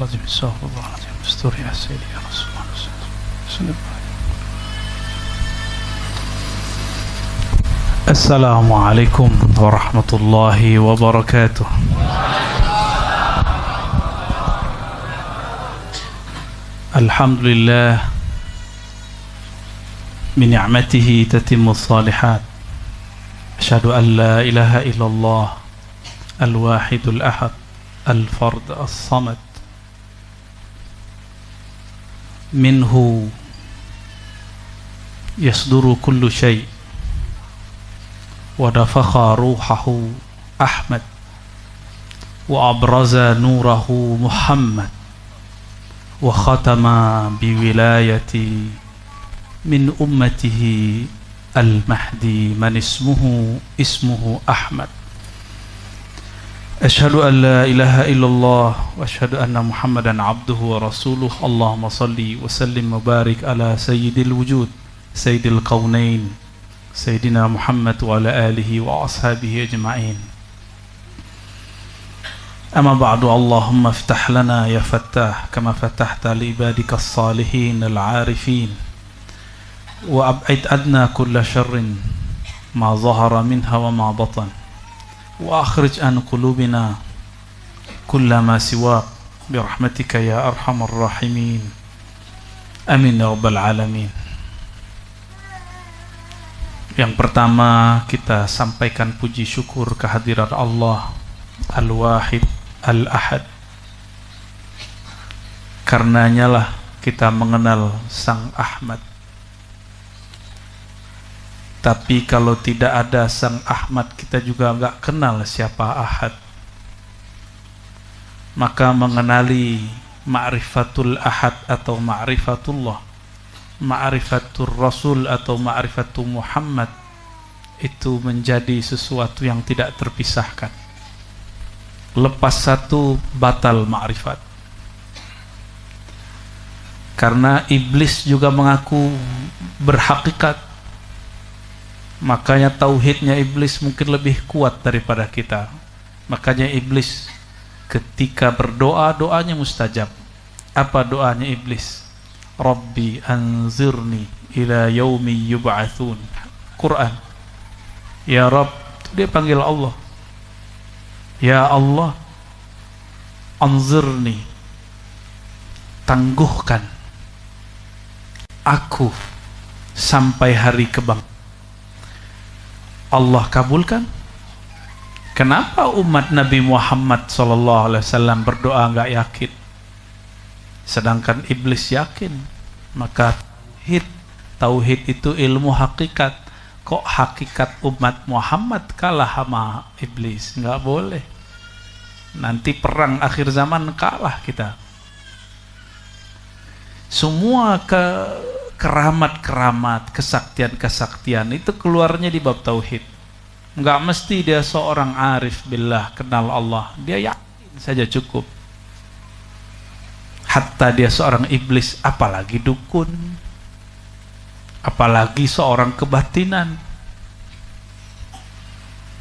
العظيم استغفر الله العظيم استر يا سيدي يا رسول الله. السلام عليكم ورحمة الله وبركاته. الحمد لله بنعمته تتم الصالحات. أشهد أن لا إله إلا الله الواحد الأحد الفرد الصمد. منه يصدر كل شيء ونفخ روحه أحمد وأبرز نوره محمد وختم بولاية من أمته المهدي من اسمه أحمد. أشهد أن لا إله إلا الله وأشهد أن محمدا عبده ورسوله. اللهم صل وسلم وبارك على سيد الوجود سيد الكونين سيدنا محمد وعلى آله وأصحابه أجمعين. أما بعد، اللهم افتح لنا يا فتاح كما فتحت لعبادك الصالحين العارفين، وأبعد عنا كل شر ما ظهر منها وما بطن، وأخرج عن قلوبنا كل ما سواك برحمتك يا أرحم الراحمين. آمين يا رب العالمين. Yang pertama, kita sampaikan puji syukur kehadirat Allah Al-Wahid Al-Ahad. Karenanya lah kita mengenal Sang Ahmad. Tapi kalau tidak ada Sang Ahmad, kita juga enggak kenal siapa Ahad. Maka mengenali Ma'rifatul Ahad atau Ma'rifatullah, Ma'rifatul Rasul atau Ma'rifatul Muhammad, itu menjadi sesuatu yang tidak terpisahkan. Lepas satu batal ma'rifat. Karena iblis juga mengaku berhakikat, makanya tauhidnya iblis mungkin lebih kuat daripada kita. Makanya iblis ketika berdoa, doanya mustajab. Apa doanya iblis? Rabbi anzirni ila yaumi yub'atsun. Quran. Ya Rabb, dia panggil Allah. Ya Allah, anzirni, tangguhkan aku sampai hari kebangkitan. Allah kabulkan. Kenapa umat Nabi Muhammad SAW berdoa enggak yakin, sedangkan iblis yakin? Maka tauhid itu ilmu hakikat. Kok hakikat umat Muhammad kalah sama iblis? Enggak boleh. Nanti perang akhir zaman kalah kita. Semua keramat-keramat, kesaktian-kesaktian itu keluarnya di bab tauhid. Enggak mesti dia seorang arif billah, kenal Allah. Dia yakin saja cukup. Hatta dia seorang iblis, apalagi dukun, apalagi seorang kebatinan.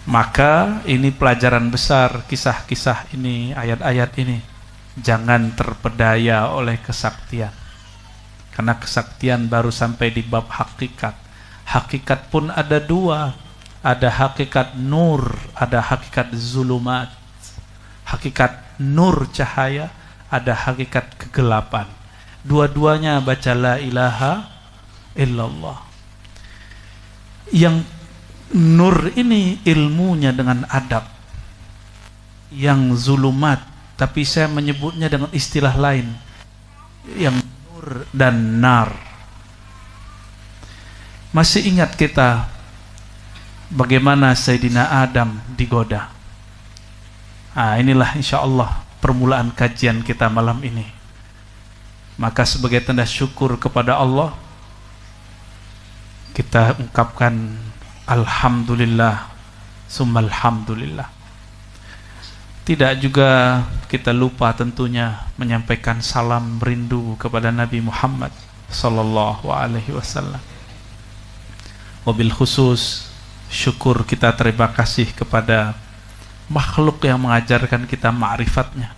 Maka ini pelajaran besar, kisah-kisah ini, ayat-ayat ini. Jangan terpedaya oleh kesaktian, karena kesaktian baru sampai di bab hakikat. Hakikat pun ada dua, ada hakikat nur, ada hakikat zulumat. Hakikat nur cahaya, ada hakikat kegelapan. Dua-duanya baca la ilaha illallah. Yang nur ini ilmunya dengan adab, yang zulumat, tapi saya menyebutnya dengan istilah lain, yang nur dan nar. Masih ingat kita bagaimana Sayyidina Adam digoda? Inilah insya Allah permulaan kajian kita malam ini. Maka sebagai tanda syukur kepada Allah, kita ungkapkan alhamdulillah summa alhamdulillah. Tidak juga kita lupa tentunya menyampaikan salam rindu kepada Nabi Muhammad sallallahu alaihi wasallam. Wabil khusus syukur kita, terima kasih kepada makhluk yang mengajarkan kita ma'rifatnya.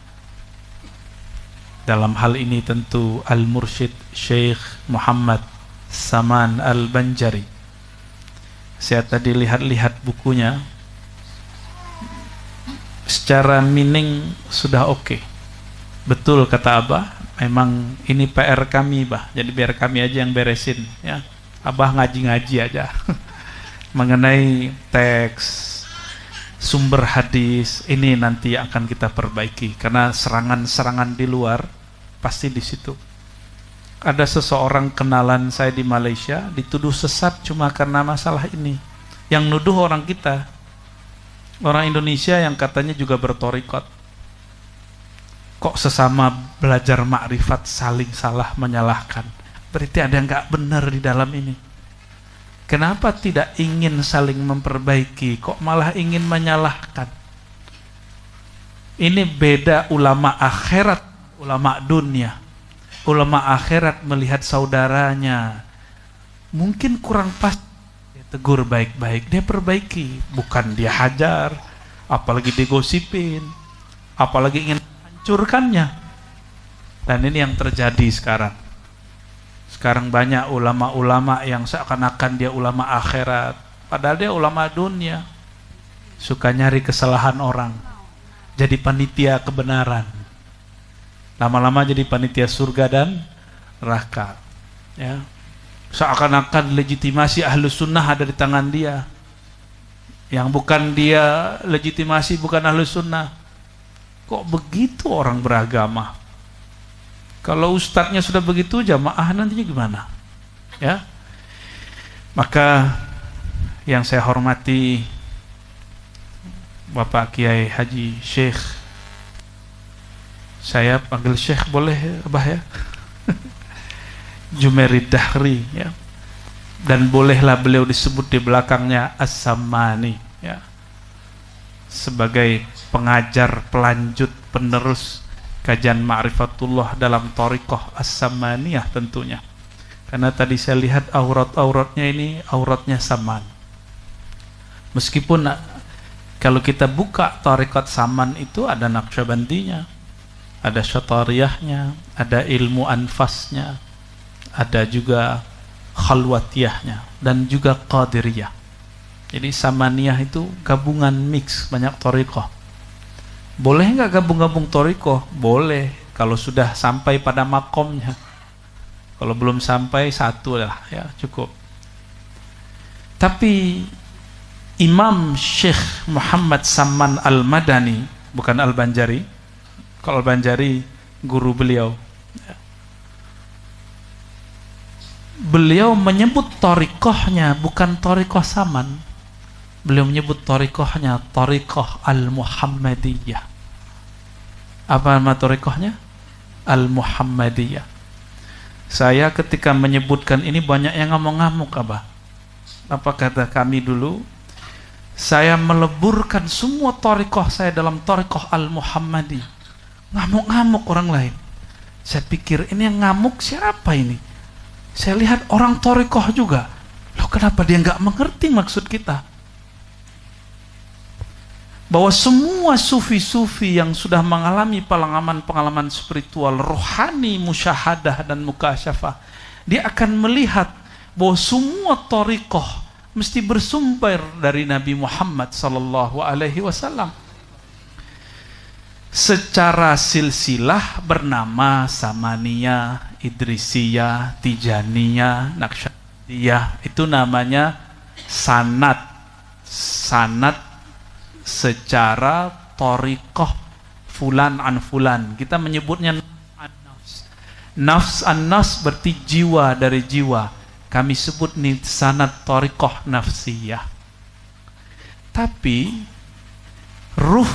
Dalam hal ini tentu Al-Mursyid Syekh Muhammad Saman Al-Banjari. Saya tadi lihat-lihat bukunya, secara meaning sudah oke. Betul kata Abah, memang ini PR kami, Bah. Jadi biar kami aja yang beresin, ya. Abah ngaji-ngaji aja mengenai teks, sumber hadis ini nanti akan kita perbaiki, karena serangan-serangan di luar pasti di situ. Ada seseorang kenalan saya di Malaysia dituduh sesat cuma karena masalah ini. Yang nuduh orang kita, orang Indonesia yang katanya juga bertorikot. Kok sesama belajar makrifat saling salah menyalahkan? Berarti ada yang nggak benar di dalam ini. Kenapa tidak ingin saling memperbaiki, kok malah ingin menyalahkan? Ini beda ulama akhirat, ulama dunia. Ulama akhirat melihat saudaranya mungkin kurang pas, dia tegur baik-baik, dia perbaiki, bukan dia hajar, apalagi digosipin, apalagi ingin hancurkannya. Dan ini yang terjadi sekarang. Sekarang banyak ulama-ulama yang seakan-akan dia ulama akhirat, padahal dia ulama dunia. Suka nyari kesalahan orang, jadi panitia kebenaran. Lama-lama jadi panitia surga dan neraka. Ya. Seakan-akan legitimasi Ahlus Sunnah ada di tangan dia. Yang bukan dia legitimasi, bukan Ahlus Sunnah. Kok begitu orang beragama? Kalau ustadznya sudah begitu, jamaah nantinya gimana? Ya. Maka yang saya hormati Bapak Kiai Haji Syekh, saya panggil Syekh boleh Abah ya? Jumerid Dahri, ya. Dan bolehlah beliau disebut di belakangnya As-Samani, ya. Sebagai pengajar, pelanjut, penerus kajian Ma'rifatullah dalam Thariqah As-Samaniyah tentunya. Karena tadi saya lihat aurat-auratnya ini auratnya saman. Meskipun kalau kita buka Thariqat Saman itu ada Naqsyabandinya, ada Syatariyahnya, ada ilmu anfasnya, ada juga Khalwatiyahnya, dan juga Qadiriyah. Jadi Samaniyah itu gabungan mix banyak Thariqah. Boleh nggak gabung-gabung Thariqah? Boleh, kalau sudah sampai pada makomnya. Kalau belum sampai satu lah, ya cukup. Tapi Imam Syekh Muhammad Saman Al-Madani, bukan Al-Banjari. Kalau Al-Banjari guru beliau, beliau menyebut Thariqahnya bukan Thariqah Saman. Beliau menyebut Thariqahnya Thariqah Al-Muhammadiyah. Apa nama Thariqahnya? Al-Muhammadiyah. Saya ketika menyebutkan ini banyak yang ngamuk-ngamuk, Abah. Apa kata kami dulu? Saya meleburkan semua Thariqah saya dalam Thariqah Al-Muhammadi. Ngamuk-ngamuk orang lain. Saya pikir ini yang ngamuk siapa ini? Saya lihat orang Thariqah juga. Loh, kenapa dia nggak mengerti maksud kita? Bahwa semua sufi-sufi yang sudah mengalami pengalaman spiritual, rohani, musyahadah dan mukasyafah, dia akan melihat bahwa semua thariqah mesti bersumber dari Nabi Muhammad sallallahu alaihi wasallam. Secara silsilah bernama Samaniyah, Idrisiyah, Tijaniyah, Naqsyabandiyah. Itu namanya sanad. Sanad secara thariqah fulan an fulan. Kita menyebutnya an-nafs. Nafs an-nafs berarti jiwa dari jiwa. Kami sebut nih sanad thariqah nafsiyah. Tapi ruh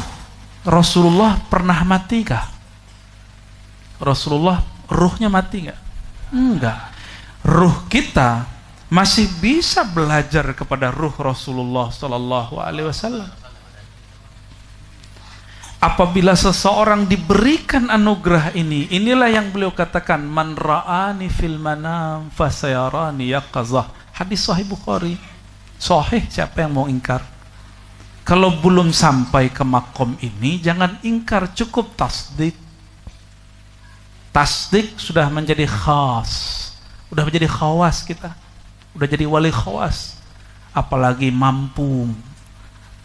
Rasulullah pernah mati kah? Rasulullah ruhnya mati nggak? Enggak. Ruh kita masih bisa belajar kepada ruh Rasulullah sallallahu alaihi wasallam. Apabila seseorang diberikan anugerah ini, inilah yang beliau katakan, man ra'ani fil manam fasayarani yaqazah. Hadis sahih Bukhari. Sahih, siapa yang mau ingkar? Kalau belum sampai ke makom ini, jangan ingkar, cukup tasdik. Tasdik sudah menjadi khas, udah menjadi khawas kita, udah jadi wali khawas. Apalagi mampu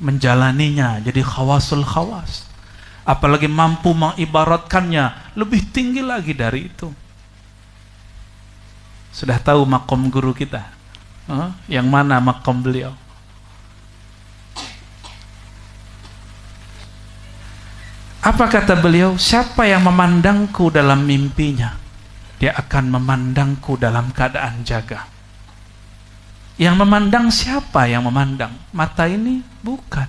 menjalaninya, jadi khawasul khawas. Apalagi mampu mengibaratkannya, lebih tinggi lagi dari itu. Sudah tahu makom guru kita? Yang mana makom beliau? Apa kata beliau? Siapa yang memandangku dalam mimpinya, dia akan memandangku dalam keadaan jaga. Yang memandang siapa yang memandang? Mata ini? Bukan.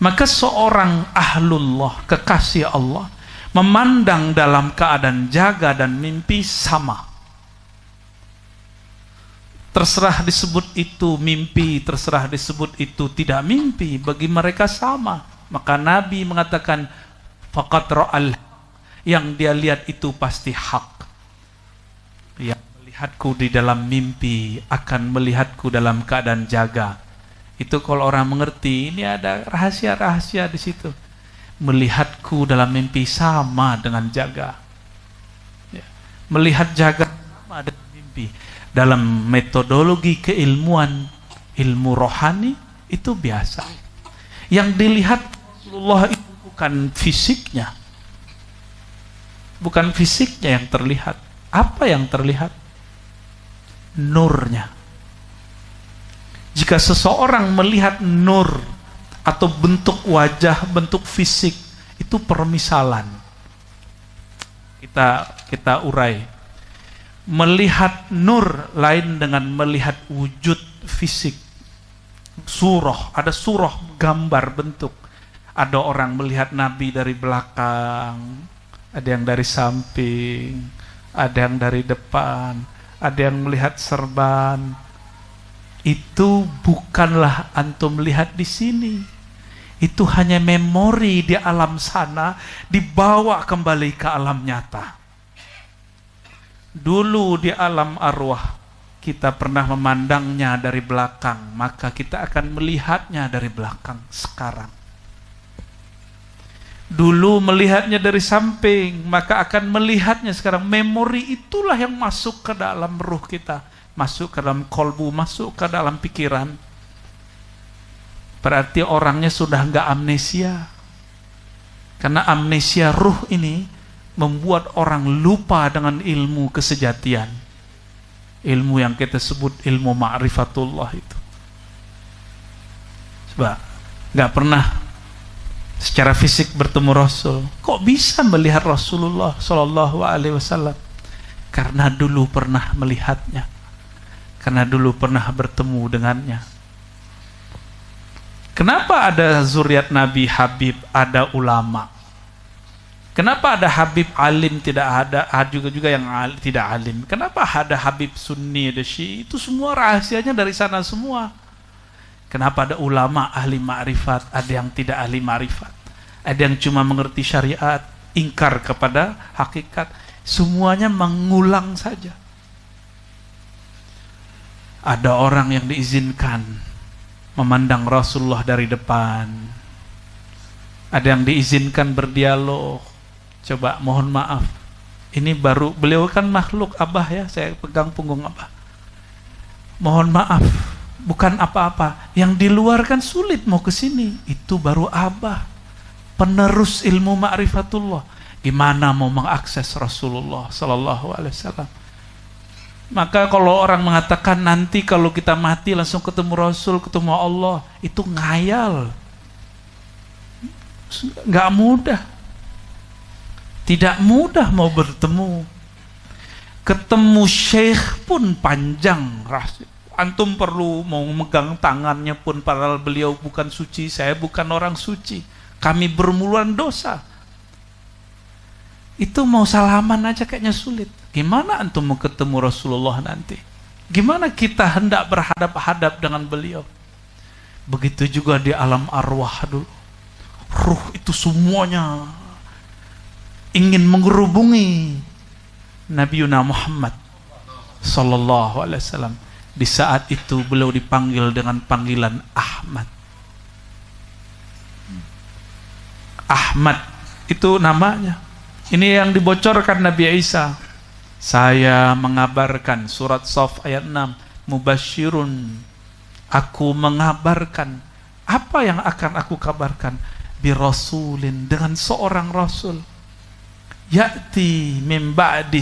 Maka seorang ahlullah, kekasih Allah, memandang dalam keadaan jaga dan mimpi sama. Terserah disebut itu mimpi, terserah disebut itu tidak mimpi, bagi mereka sama. Maka Nabi mengatakan faqad ra'al, yang dia lihat itu pasti hak. Yang melihatku di dalam mimpi akan melihatku dalam keadaan jaga. Itu kalau orang mengerti, ini ada rahasia-rahasia di situ. Melihatku dalam mimpi sama dengan jaga. Melihat jaga sama dengan mimpi. Dalam metodologi keilmuan, ilmu rohani itu biasa. Yang dilihat Rasulullah itu bukan fisiknya, bukan fisiknya yang terlihat. Apa yang terlihat? Nurnya. Jika seseorang melihat nur atau bentuk wajah, bentuk fisik, itu permisalan. Kita urai. Melihat nur lain dengan melihat wujud fisik. Surah, ada surah, gambar, bentuk. Ada orang melihat Nabi dari belakang, ada yang dari samping, ada yang dari depan, ada yang melihat serban. Itu bukanlah antum lihat di sini. Itu hanya memori di alam sana, dibawa kembali ke alam nyata. Dulu di alam arwah kita pernah memandangnya dari belakang, maka kita akan melihatnya dari belakang sekarang. Dulu melihatnya dari samping, maka akan melihatnya sekarang. Memori itulah yang masuk ke dalam ruh kita, masuk ke dalam kolbu, masuk ke dalam pikiran. Berarti orangnya sudah enggak amnesia. Karena amnesia ruh ini membuat orang lupa dengan ilmu kesejatian. Ilmu yang kita sebut ilmu ma'rifatullah itu. Sebab enggak pernah secara fisik bertemu Rasul. Kok bisa melihat Rasulullah sallallahu alaihi wasallam? Karena dulu pernah melihatnya. Karena dulu pernah bertemu dengannya. Kenapa ada zuriat Nabi Habib, ada ulama? Kenapa ada Habib alim, tidak ada juga yang tidak alim? Kenapa ada Habib Sunni, ada Syi'i? Itu semua rahasianya dari sana semua. Kenapa ada ulama ahli ma'rifat, ada yang tidak ahli ma'rifat? Ada yang cuma mengerti syariat, ingkar kepada hakikat. Semuanya mengulang saja. Ada orang yang diizinkan memandang Rasulullah dari depan. Ada yang diizinkan berdialog. Coba mohon maaf, ini baru, beliau kan makhluk Abah ya, saya pegang punggung Abah. Mohon maaf, bukan apa-apa. Yang di luar kan sulit mau ke sini. Itu baru Abah, penerus ilmu ma'rifatullah. Gimana mau mengakses Rasulullah sallallahu alaihi wasallam? Maka kalau orang mengatakan nanti kalau kita mati langsung ketemu Rasul, ketemu Allah, itu ngayal. Nggak mudah. Tidak mudah mau bertemu. Ketemu syekh pun panjang. Antum perlu mau megang tangannya pun, padahal beliau bukan suci, saya bukan orang suci. Kami bermuluan dosa. Itu mau salaman aja kayaknya sulit. Gimana antum mau ketemu Rasulullah nanti? Gimana kita hendak berhadap-hadap dengan beliau? Begitu juga di alam arwah dulu. Ruh itu semuanya ingin mengerubungi Nabi Muhammad sallallahu alaihi wasallam. Di saat itu beliau dipanggil dengan panggilan Ahmad. Ahmad itu namanya. Ini yang dibocorkan Nabi Isa. Saya mengabarkan, surat Shaf ayat 6, mubasyirun, aku mengabarkan. Apa yang akan aku kabarkan? Birasulin, dengan seorang rasul. Ya'ti min ba'di,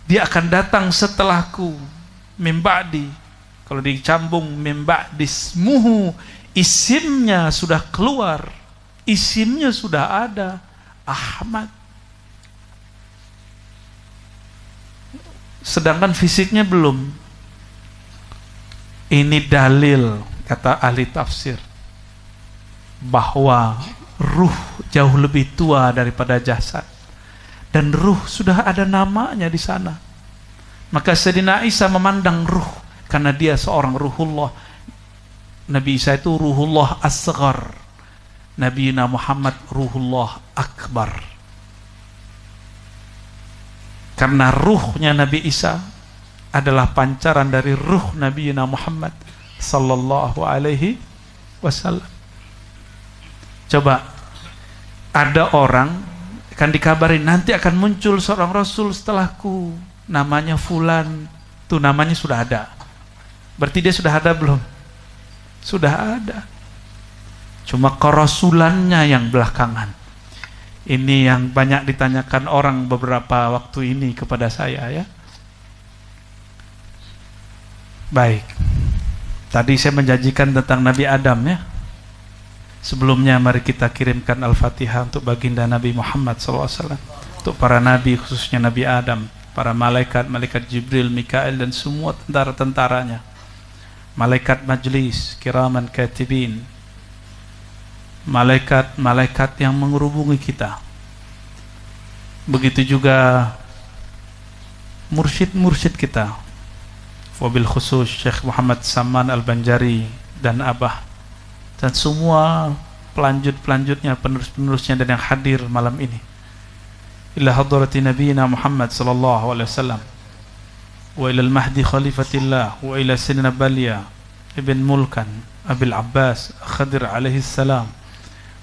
dia akan datang setelahku. Min ba'di, kalau dicambung min ba'di ismuhu, isimnya sudah keluar, isimnya sudah ada, Ahmad. Sedangkan fisiknya belum. Ini dalil, kata ahli tafsir, bahwa ruh jauh lebih tua daripada jasad, dan ruh sudah ada namanya di sana. Maka Sayyidina Isa memandang ruh karena dia seorang ruhullah. Nabi Isa itu ruhullah asghar, Nabi Muhammad ruhullah akbar. Karena ruhnya Nabi Isa adalah pancaran dari ruh Nabi Muhammad sallallahu alaihi wasallam. Coba, ada orang akan dikabarin nanti akan muncul seorang rasul setelahku, namanya fulan. Tuh namanya sudah ada. Berarti dia sudah ada belum? Sudah ada. Cuma kerasulannya yang belakangan. Ini yang banyak ditanyakan orang beberapa waktu ini kepada saya, ya. Baik. Tadi saya menjanjikan tentang Nabi Adam, ya. Sebelumnya mari kita kirimkan Al-Fatihah untuk baginda Nabi Muhammad SAW, untuk para nabi, khususnya Nabi Adam, para malaikat, malaikat Jibril, Mikail, dan semua tentara-tentaranya, malaikat majlis, kiraman katibin, malaikat-malaikat yang menghubungi kita. Begitu juga mursyid-mursyid kita, wabil khusus Syekh Muhammad Saman Al-Banjari dan Abah, dan semua pelanjut-pelanjutnya, penerus-penerusnya, dan yang hadir malam ini. Ila hadrati nabiyina Muhammad sallallahu alaihi wasallam, wa ila al-mahdi khalifatillah, wa ila sinna Balia ibn Mulkan Abil Abbas Khadir alaihi salam,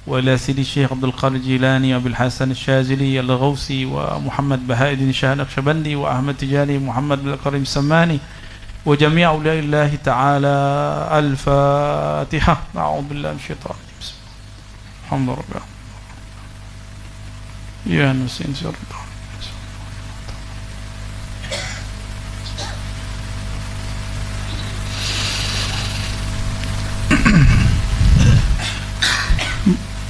wa ila Sidi Syekh Abdul Qadir Jilani Abil Hasan Syazili Al-Ghawsi, wa Muhammad Bahauddin Shah Naqsyabandi, wa Ahmad Tijani Muhammad bin Karim Samani, وجميع أولياء الله تعالى. الفاتحة. أعوذ بالله من الشيطان الرجيم. الحمد لله. يا نسين سيرضى.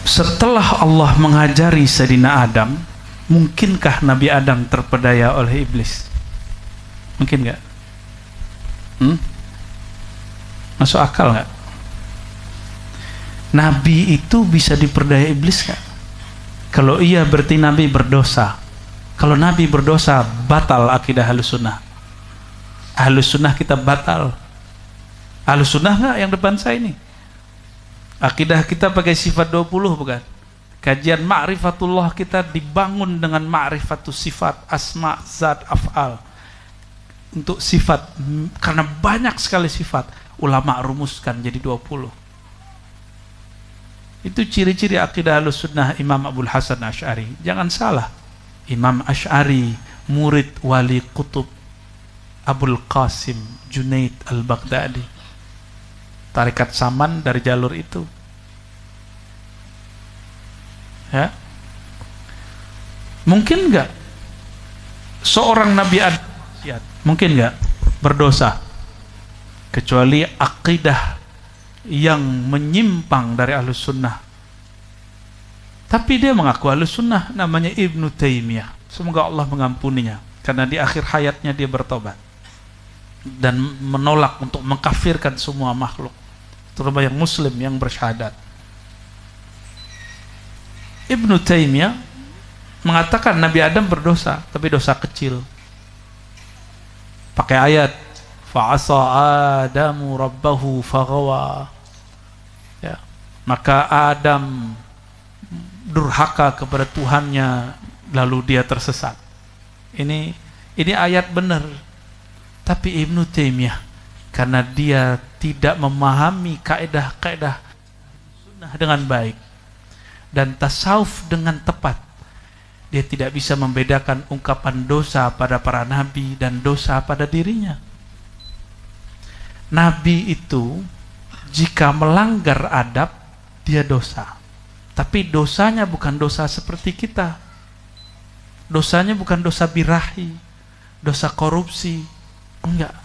Setelah Allah mengajari Sayyidina Adam, mungkinkah Nabi Adam terpedaya oleh iblis? Mungkin nggak? Masuk akal nggak? Nabi itu bisa diperdaya iblis nggak? Kalau iya berarti Nabi berdosa. Kalau Nabi berdosa, batal akidah Ahlussunnah. Ahlussunnah kita batal. Ahlussunnah nggak yang depan saya ini? Akidah kita pakai sifat 20 bukan? Kajian ma'rifatullah kita dibangun dengan ma'rifatus sifat, asma, zat, af'al. Untuk sifat, karena banyak sekali sifat, ulama rumuskan jadi 20. Itu ciri-ciri akidah Ahlussunnah Imam Abul Hasan Asy'ari. Jangan salah, Imam Asy'ari murid Wali Qutub Abul Qasim Junaid Al-Baghdadi, tarekat Saman dari jalur itu, ya. Mungkin enggak seorang Nabi Adam mungkin nggak berdosa kecuali akidah yang menyimpang dari Ahlussunnah? Tapi dia mengaku Ahlussunnah, namanya Ibnu Taimiyah. Semoga Allah mengampuninya, karena di akhir hayatnya dia bertobat dan menolak untuk mengkafirkan semua makhluk, terutama yang muslim yang bersyahadat. Ibnu Taimiyah mengatakan Nabi Adam berdosa, tapi dosa kecil. Pakai ayat fa'asa Adamu rabbahu faghawa, ya, maka Adam durhaka kepada Tuhannya lalu dia tersesat. Ini ayat benar. Tapi Ibnu Taimiyah, karena dia tidak memahami kaidah-kaidah sunnah dengan baik dan tasawuf dengan tepat, Dia tidak bisa membedakan ungkapan dosa pada para nabi dan dosa pada dirinya. Nabi itu jika melanggar adab, dia dosa. Tapi dosanya bukan dosa seperti kita. Dosanya bukan dosa birahi, dosa korupsi. Enggak.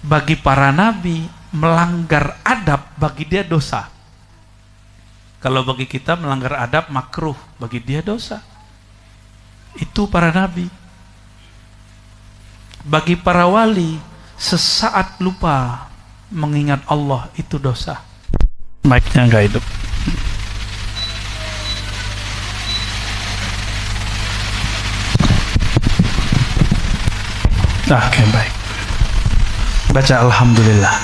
Bagi para nabi, melanggar adab bagi dia dosa. Kalau bagi kita melanggar adab makruh, bagi dia dosa. Itu para nabi. Bagi para wali, sesaat lupa mengingat Allah itu dosa. Mic-nya nggak hidup. Oke, baik. Baca alhamdulillah.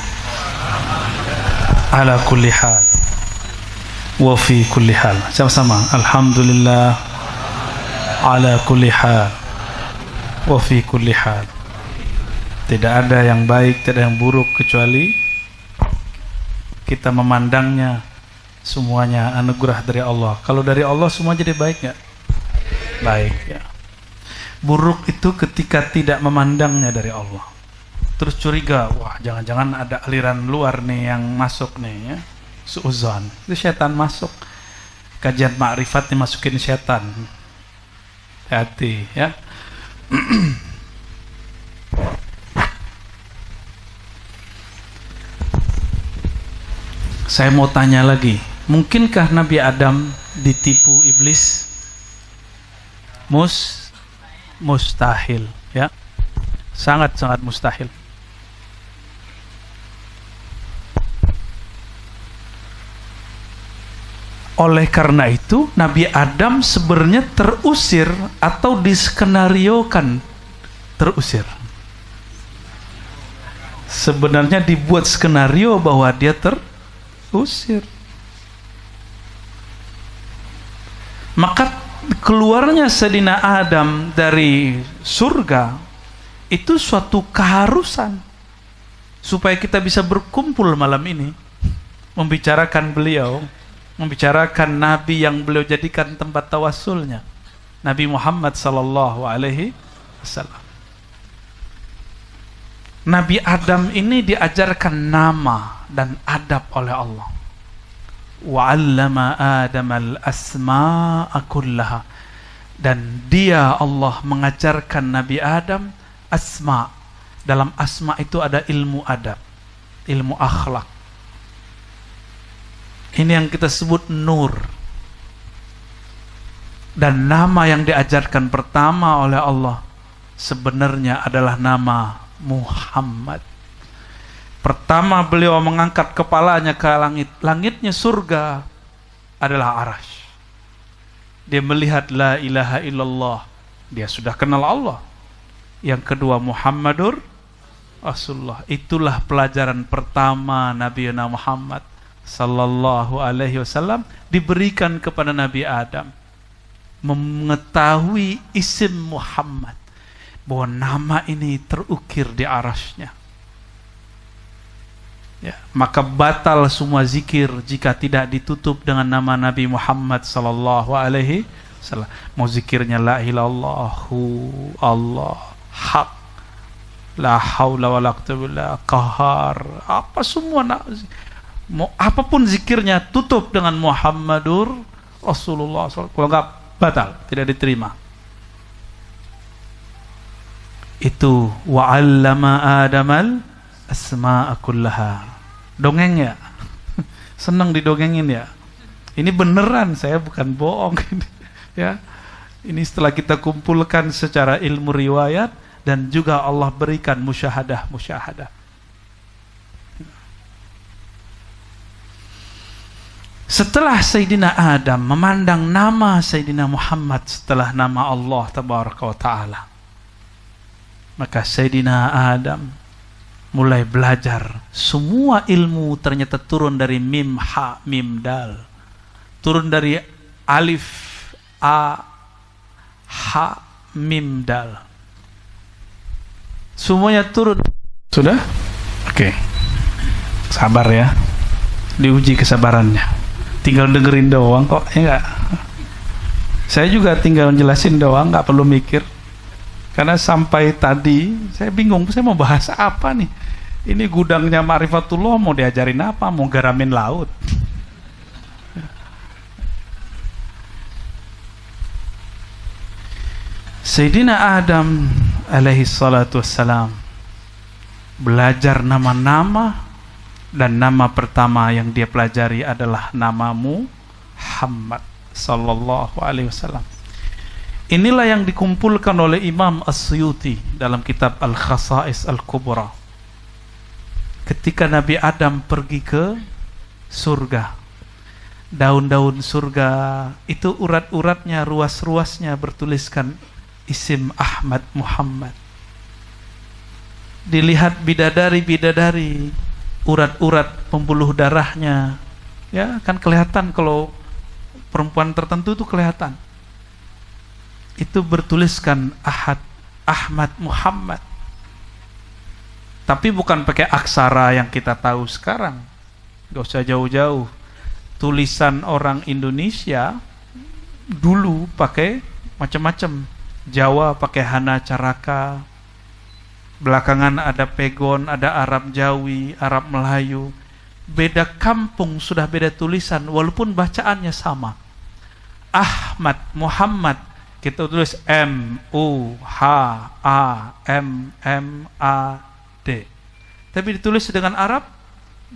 Ala kulli hal. Wa fi kulli hal. Sama-sama. Alhamdulillah. Ala kulli hal. Wa fi kulli hal. Tidak ada yang baik, tidak ada yang buruk kecuali kita memandangnya semuanya anugerah dari Allah. Kalau dari Allah semua jadi baik nggak? Baik ya. Buruk itu ketika tidak memandangnya dari Allah. Terus curiga, wah jangan-jangan ada aliran luar nih yang masuk nih ya. Suuzon. Itu setan masuk. Kajian makrifat dimasukin setan. Hati ya. Saya mau tanya lagi, mungkinkah Nabi Adam ditipu iblis? Mustahil, ya, sangat-sangat mustahil. Oleh karena itu, Nabi Adam sebenarnya terusir atau diskenariokan terusir. Sebenarnya dibuat skenario bahwa dia terusir. Maka keluarnya Sayyidina Adam dari surga itu suatu keharusan supaya kita bisa berkumpul malam ini membicarakan beliau, membicarakan Nabi yang beliau jadikan tempat tawasulnya, Nabi Muhammad sallallahu alaihi wasallam. Nabi Adam ini diajarkan nama dan adab oleh Allah. Wa 'allama Adam al-asma'a kullaha. Dan dia Allah mengajarkan Nabi Adam asma. Dalam asma itu ada ilmu adab, ilmu akhlak. Ini yang kita sebut nur. Dan nama yang diajarkan pertama oleh Allah sebenarnya adalah nama Muhammad. Pertama beliau mengangkat kepalanya ke langit. Langitnya surga adalah Arasy. Dia melihat la ilaha illallah. Dia sudah kenal Allah. Yang kedua Muhammadur Rasulullah. Itulah pelajaran pertama Nabi Muhammad sallallahu alaihi wasallam diberikan kepada Nabi Adam. Mengetahui isim Muhammad, bahwa nama ini terukir di arasy-Nya. Ya, maka batal semua zikir jika tidak ditutup dengan nama Nabi Muhammad sallallahu alaihi wasallam. Mau zikirnya la ilaha illallahu Allah hak, la haula wala quwwata illa qahar, apa semua mau apapun zikirnya tutup dengan Muhammadur Rasulullah SAW. Kalau enggak batal, tidak diterima. Itu wa 'allama Adamal asma'a kullaha. Dongeng ya? Senang didongengin ya? Ini beneran, saya bukan bohong. Ya. Ini setelah kita kumpulkan secara ilmu riwayat dan juga Allah berikan musyahadah. Setelah Sayyidina Adam memandang nama Sayyidina Muhammad setelah nama Allah tabaraka wa ta'ala, maka Sayyidina Adam mulai belajar. Semua ilmu ternyata turun dari mim ha mim dal, turun dari alif a ha mim dal, semuanya turun. Sudah? Oke. Sabar ya, diuji kesabarannya. Tinggal dengerin doang kok, ya enggak? Saya juga tinggal jelasin doang, nggak perlu mikir. Karena sampai tadi saya bingung, saya mau bahas apa nih? Ini gudangnya Ma'rifatullah, mau diajarin apa? Mau garamin laut? Sayyidina Adam alaihi salatu wassalam belajar nama-nama, dan nama pertama yang dia pelajari adalah nama Muhammad sallallahu alaihi wasallam. Inilah yang dikumpulkan oleh Imam As-Suyuti dalam kitab Al-Khasa'is Al-Kubra. Ketika Nabi Adam pergi ke surga, daun-daun surga itu urat-uratnya, ruas-ruasnya bertuliskan isim Ahmad Muhammad. Dilihat bidadari-bidadari, urat-urat pembuluh darahnya, ya kan kelihatan kalau perempuan tertentu itu kelihatan. Itu bertuliskan Ahmad Muhammad. Tapi bukan pakai aksara yang kita tahu sekarang. Gak usah jauh-jauh. Tulisan orang Indonesia dulu pakai macam-macam. Jawa pakai Hana Caraka. Belakangan ada Pegon, ada Arab Jawi, Arab Melayu. Beda kampung sudah beda tulisan, walaupun bacaannya sama. Ahmad Muhammad kita tulis M-U-H-A-M-M-A-D, tapi ditulis dengan Arab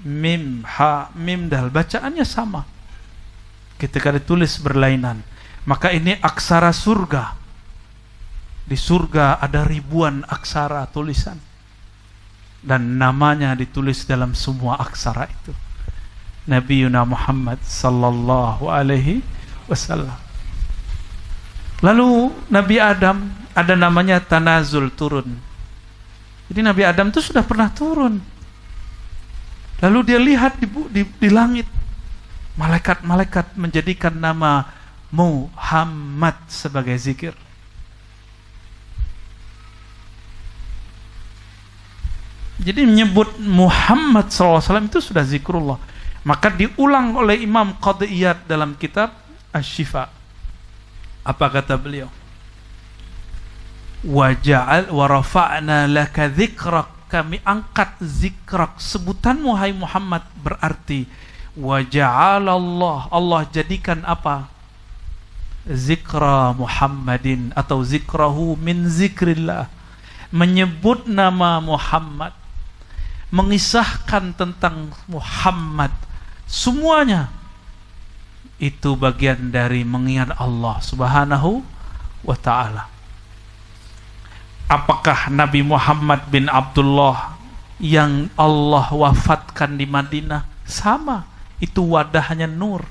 Mim Ha Mim Dal, bacaannya sama. Ketika ditulis berlainan, maka ini aksara surga. Di surga ada ribuan aksara tulisan, dan namanya ditulis dalam semua aksara itu. Nabiuna Muhammad sallallahu alaihi wasallam. Lalu Nabi Adam ada namanya tanazul, turun. Jadi Nabi Adam itu sudah pernah turun. Lalu dia lihat di langit, malaikat-malaikat menjadikan nama Muhammad sebagai zikir. Jadi menyebut Muhammad SAW itu sudah zikrullah. Maka diulang oleh Imam Qadhi Iyad dalam kitab Asy-Syifa. Apa kata beliau? Wa rafa'na laka dzikrak, kami angkat zikrak, sebutanmu hai Muhammad, berarti wa ja'alallah, Allah jadikan apa? Zikra Muhammadin atau zikrahu min zikrillah. Menyebut nama Muhammad, mengisahkan tentang Muhammad, semuanya itu bagian dari mengingat Allah Subhanahu wa ta'ala. Apakah Nabi Muhammad bin Abdullah yang Allah wafatkan di Madinah? Sama, itu wadahnya nur.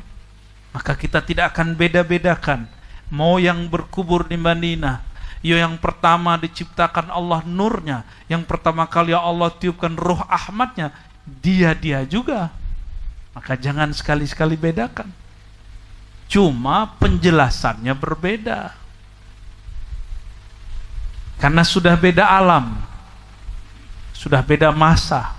Maka kita tidak akan beda-bedakan. Mau yang berkubur di Madinah, yang pertama diciptakan Allah nurnya, yang pertama kali Allah tiupkan ruh Ahmadnya, dia juga. Maka jangan sekali-sekali bedakan. Cuma penjelasannya berbeda, karena sudah beda alam, sudah beda masa.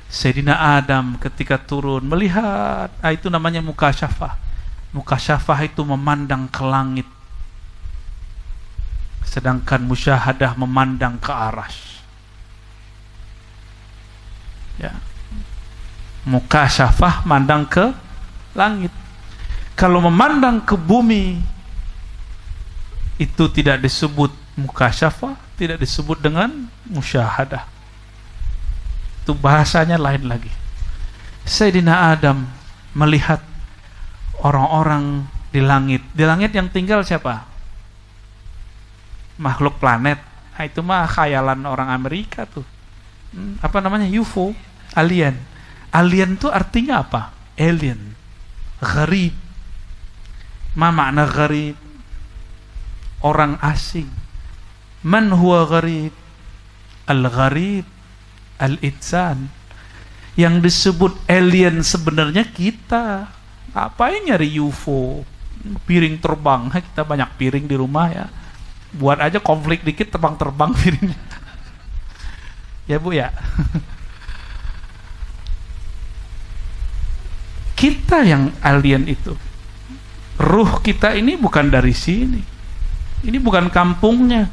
Sayyidina Adam ketika turun melihat, itu namanya mukasyafah. Mukasyafah itu memandang ke langit, sedangkan musyahadah memandang ke arasy. Ya. Mukasyafah mandang ke langit. Kalau memandang ke bumi, itu tidak disebut mukasyafah, tidak disebut dengan musyahadah. Itu bahasanya lain lagi. Sayyidina Adam melihat orang-orang di langit. Di langit yang tinggal siapa? Makhluk planet. Itu mah khayalan orang Amerika tuh. Apa namanya? UFO, alien. Alien itu artinya apa? Alien. Gharib. Ma makna gharib? Orang asing. Man huwa gharib? Al-gharib al-insan. Yang disebut alien sebenarnya kita. Ngapain nyari UFO? Piring terbang. Kita banyak piring di rumah ya. Buat aja konflik dikit, terbang-terbang piringnya. Ya Bu ya. Kita yang alien itu. ruh kita ini bukan dari sini, ini bukan kampungnya,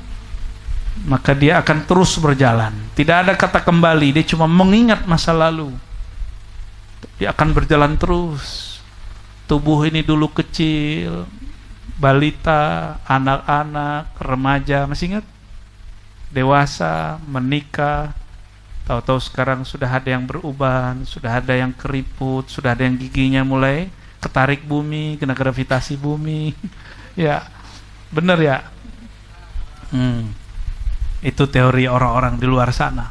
maka dia akan terus berjalan. Tidak ada kata kembali, dia cuma mengingat masa lalu. Dia akan berjalan terus. Tubuh ini dulu kecil, balita, anak-anak, remaja, masih ingat? Dewasa, menikah, tahu-tahu sekarang sudah ada yang beruban, sudah ada yang keriput, sudah ada yang giginya mulai ketarik bumi, kena gravitasi bumi. Ya, benar ya. Itu teori orang-orang di luar sana.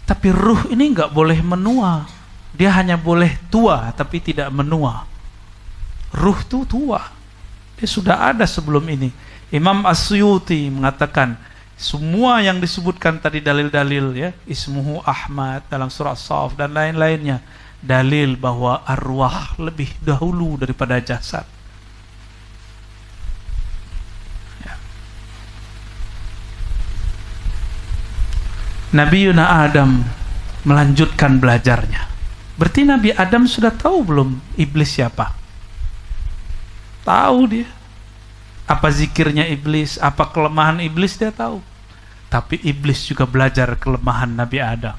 Tapi ruh ini nggak boleh menua. Dia hanya boleh tua, tapi tidak menua. Ruh itu tua. Dia sudah ada sebelum ini. Imam As-Suyuti mengatakan, semua yang disebutkan tadi dalil-dalil ya, Ismuhu Ahmad dalam surah As-Saff dan lain-lainnya, dalil bahwa arwah lebih dahulu daripada jasad. Ya. Nabi Yuna Adam melanjutkan belajarnya. Berarti Nabi Adam sudah tahu belum iblis siapa? Tahu dia. Apa zikirnya iblis, apa kelemahan iblis dia tahu. Tapi iblis juga belajar kelemahan Nabi Adam.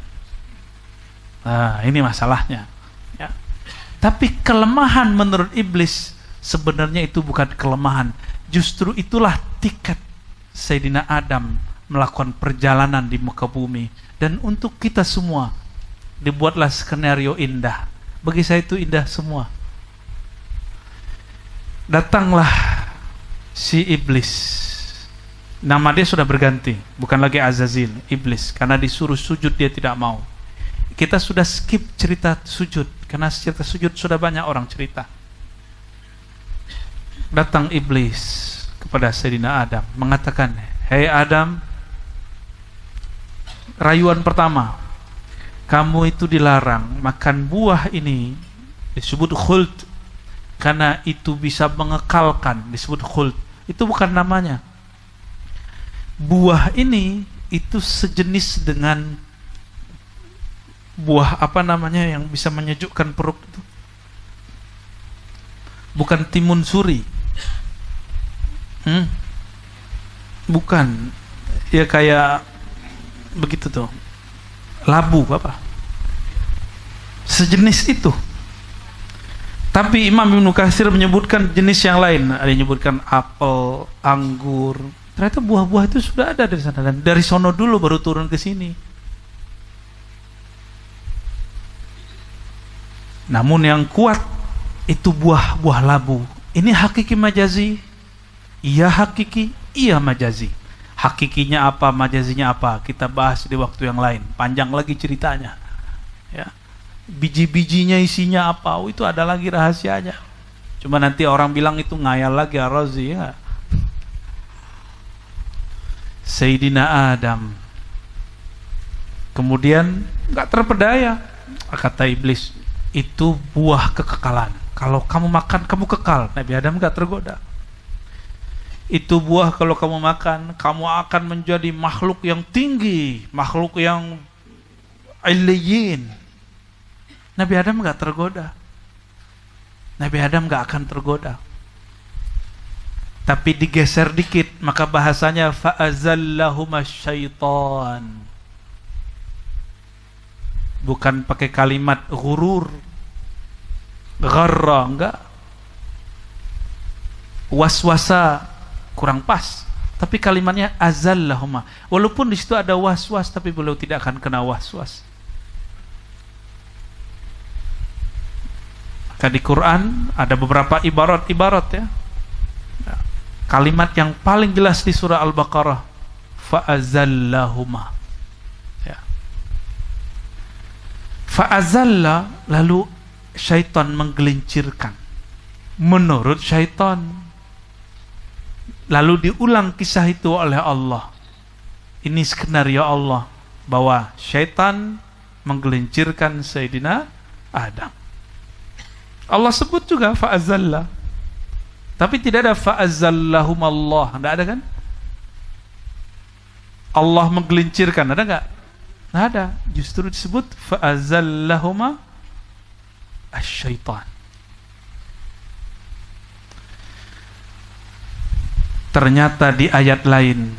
Nah, ini masalahnya. Ya. Tapi kelemahan menurut iblis sebenarnya itu bukan kelemahan. Justru itulah tiket Sayyidina Adam melakukan perjalanan di muka bumi. Dan untuk kita semua dibuatlah skenario indah. Bagi saya itu indah semua. Datanglah si iblis. Nama dia sudah berganti, bukan lagi Azazil, iblis. Karena disuruh sujud dia tidak mau. Kita sudah skip cerita sujud, karena cerita sujud sudah banyak orang cerita. Datang iblis kepada Sayyidina Adam, mengatakan, "Hei Adam, rayuan pertama, kamu itu dilarang makan buah ini, disebut khuld, karena itu bisa mengekalkan, disebut khuld. Itu bukan namanya. Buah ini itu sejenis dengan buah apa namanya yang bisa menyejukkan perut itu. Bukan timun suri. Bukan. Ya kayak begitu tuh. Labu apa? Sejenis itu. Tapi Imam Ibnu Katsir menyebutkan jenis yang lain. Ada yang menyebutkan apel, anggur. Ternyata buah-buah itu sudah ada dari sana, dan dari sono dulu baru turun ke sini. Namun yang kuat itu buah-buah labu. Ini hakiki majazi? Iya hakiki, iya majazi. Hakikinya apa, majazinya apa, kita bahas di waktu yang lain. Panjang lagi ceritanya. Ya. Biji-bijinya isinya apa, itu ada lagi rahasianya. Cuma nanti orang bilang itu ngayal lagi, Ar-Razi ya. Sayyidina Adam kemudian gak terpedaya, kata iblis, itu buah kekekalan. Kalau kamu makan, kamu kekal. Nabi Adam gak tergoda. Itu buah kalau kamu makan, kamu akan menjadi makhluk yang tinggi, makhluk yang aliyyin. Nabi Adam gak tergoda. Nabi Adam gak akan tergoda. Tapi digeser dikit, maka bahasanya fa'azallahuma syaitan. Bukan pakai kalimat ghurur, gharra, enggak. Waswasa kurang pas. Tapi kalimatnya azallahuma. Walaupun di situ ada waswas, tapi beliau tidak akan kena waswas. Maka di Quran ada beberapa ibarat-ibarat ya. Kalimat yang paling jelas di surah Al-Baqarah, fa'azallahuma. Ya. Fa'azalla, lalu syaitan menggelincirkan. Menurut syaitan. Lalu diulang kisah itu oleh Allah. Ini skenario Allah, bahwa syaitan menggelincirkan Sayyidina Adam. Allah sebut juga fa'azalla. Tapi tidak ada fa'azallahumallah. Tidak ada kan? Allah menggelincirkan, ada enggak? Tidak ada. Justru disebut fa'azallahuma asyaitan. Ternyata di ayat lain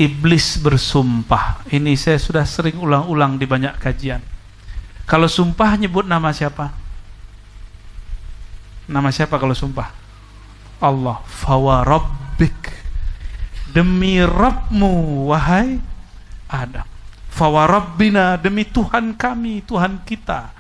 iblis bersumpah. Ini saya sudah sering ulang-ulang di banyak kajian. Kalau sumpah nyebut nama siapa? Nama siapa kalau sumpah? Allah. Fawarabbik, demi Rabbmu wahai Adam. Fawarabbina, demi Tuhan kami, Tuhan kita.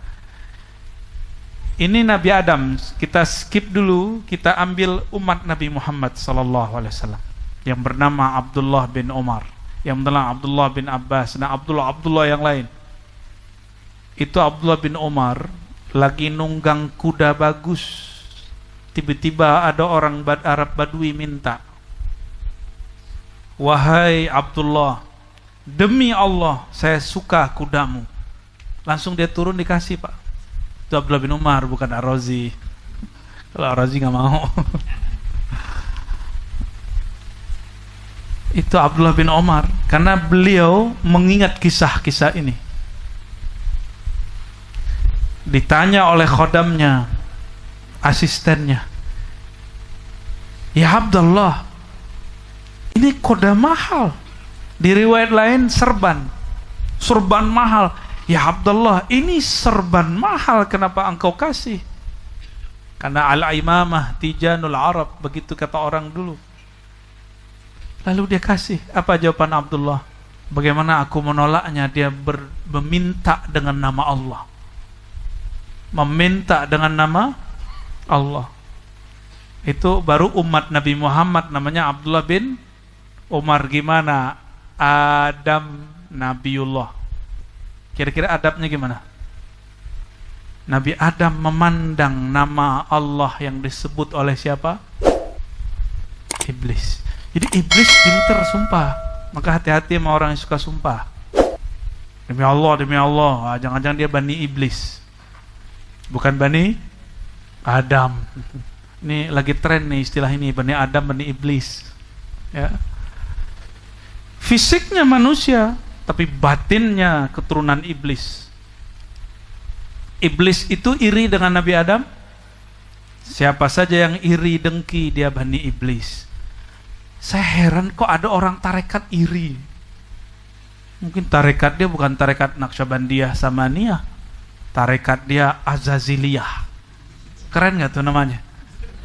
Ini Nabi Adam. Kita skip dulu, kita ambil umat Nabi Muhammad SAW yang bernama Abdullah bin Umar, yang bernama Abdullah bin Abbas, dan Abdullah yang lain. Itu Abdullah bin Umar lagi nunggang kuda bagus. Tiba-tiba ada orang Arab Badui minta, wahai Abdullah, demi Allah saya suka kudamu. Langsung dia turun dikasih, Pak. Itu Abdullah bin Umar, bukan Ar-Razi. Kalau Ar-Razi gak mau. Itu Abdullah bin Umar, karena beliau mengingat kisah-kisah ini. Ditanya oleh khodamnya, asistennya, ya Abdullah, ini kuda mahal. Di riwayat lain serban mahal. Ya Abdullah, ini serban mahal, kenapa engkau kasih? Karena al-imamah tijanul Arab, begitu kata orang dulu. Lalu dia kasih. Apa jawaban Abdullah? Bagaimana aku menolaknya? Dia meminta dengan nama Allah. Meminta dengan nama Allah. Itu baru umat Nabi Muhammad, namanya Abdullah bin Umar. Gimana Adam Nabiullah? Kira-kira adabnya gimana? Nabi Adam memandang nama Allah yang disebut oleh siapa? Iblis. Jadi iblis pinter sumpah. Maka hati-hati sama orang yang suka sumpah. Demi Allah, jangan-jangan dia Bani Iblis, bukan Bani Adam. Ini lagi tren nih istilah ini, Bani Adam, Bani Iblis. Ya. Fisiknya manusia, tapi batinnya keturunan iblis. Iblis itu iri dengan Nabi Adam. Siapa saja yang iri dengki, dia Bani Iblis. Saya heran kok ada orang tarekat iri. Mungkin tarekat dia bukan tarekat Naqsyabandiyah Samaniyah, tarekat dia Azaziliyah. Keren gak tuh namanya?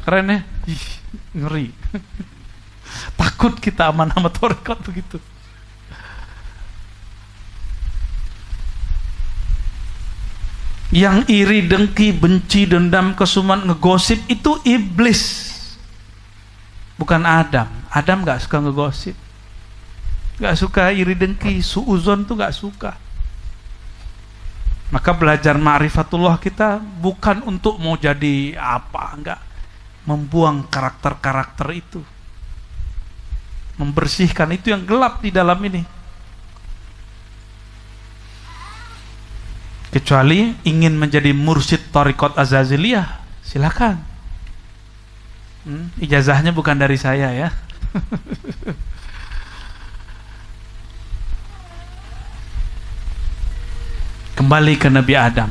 Keren ya? Ih, ngeri. Takut kita aman sama tarekat begitu. Yang iri, dengki, benci, dendam, kesuman, ngegosip itu iblis, bukan Adam. Adam gak suka ngegosip, gak suka iri dengki, suuzon tuh gak suka. Maka belajar ma'rifatullah kita bukan untuk mau jadi apa, enggak. Membuang karakter-karakter itu, membersihkan itu yang gelap di dalam ini. Kecuali ingin menjadi mursyid Thariqat Azaziliyah, silakan. Ijazahnya bukan dari saya ya. Kembali ke Nabi Adam.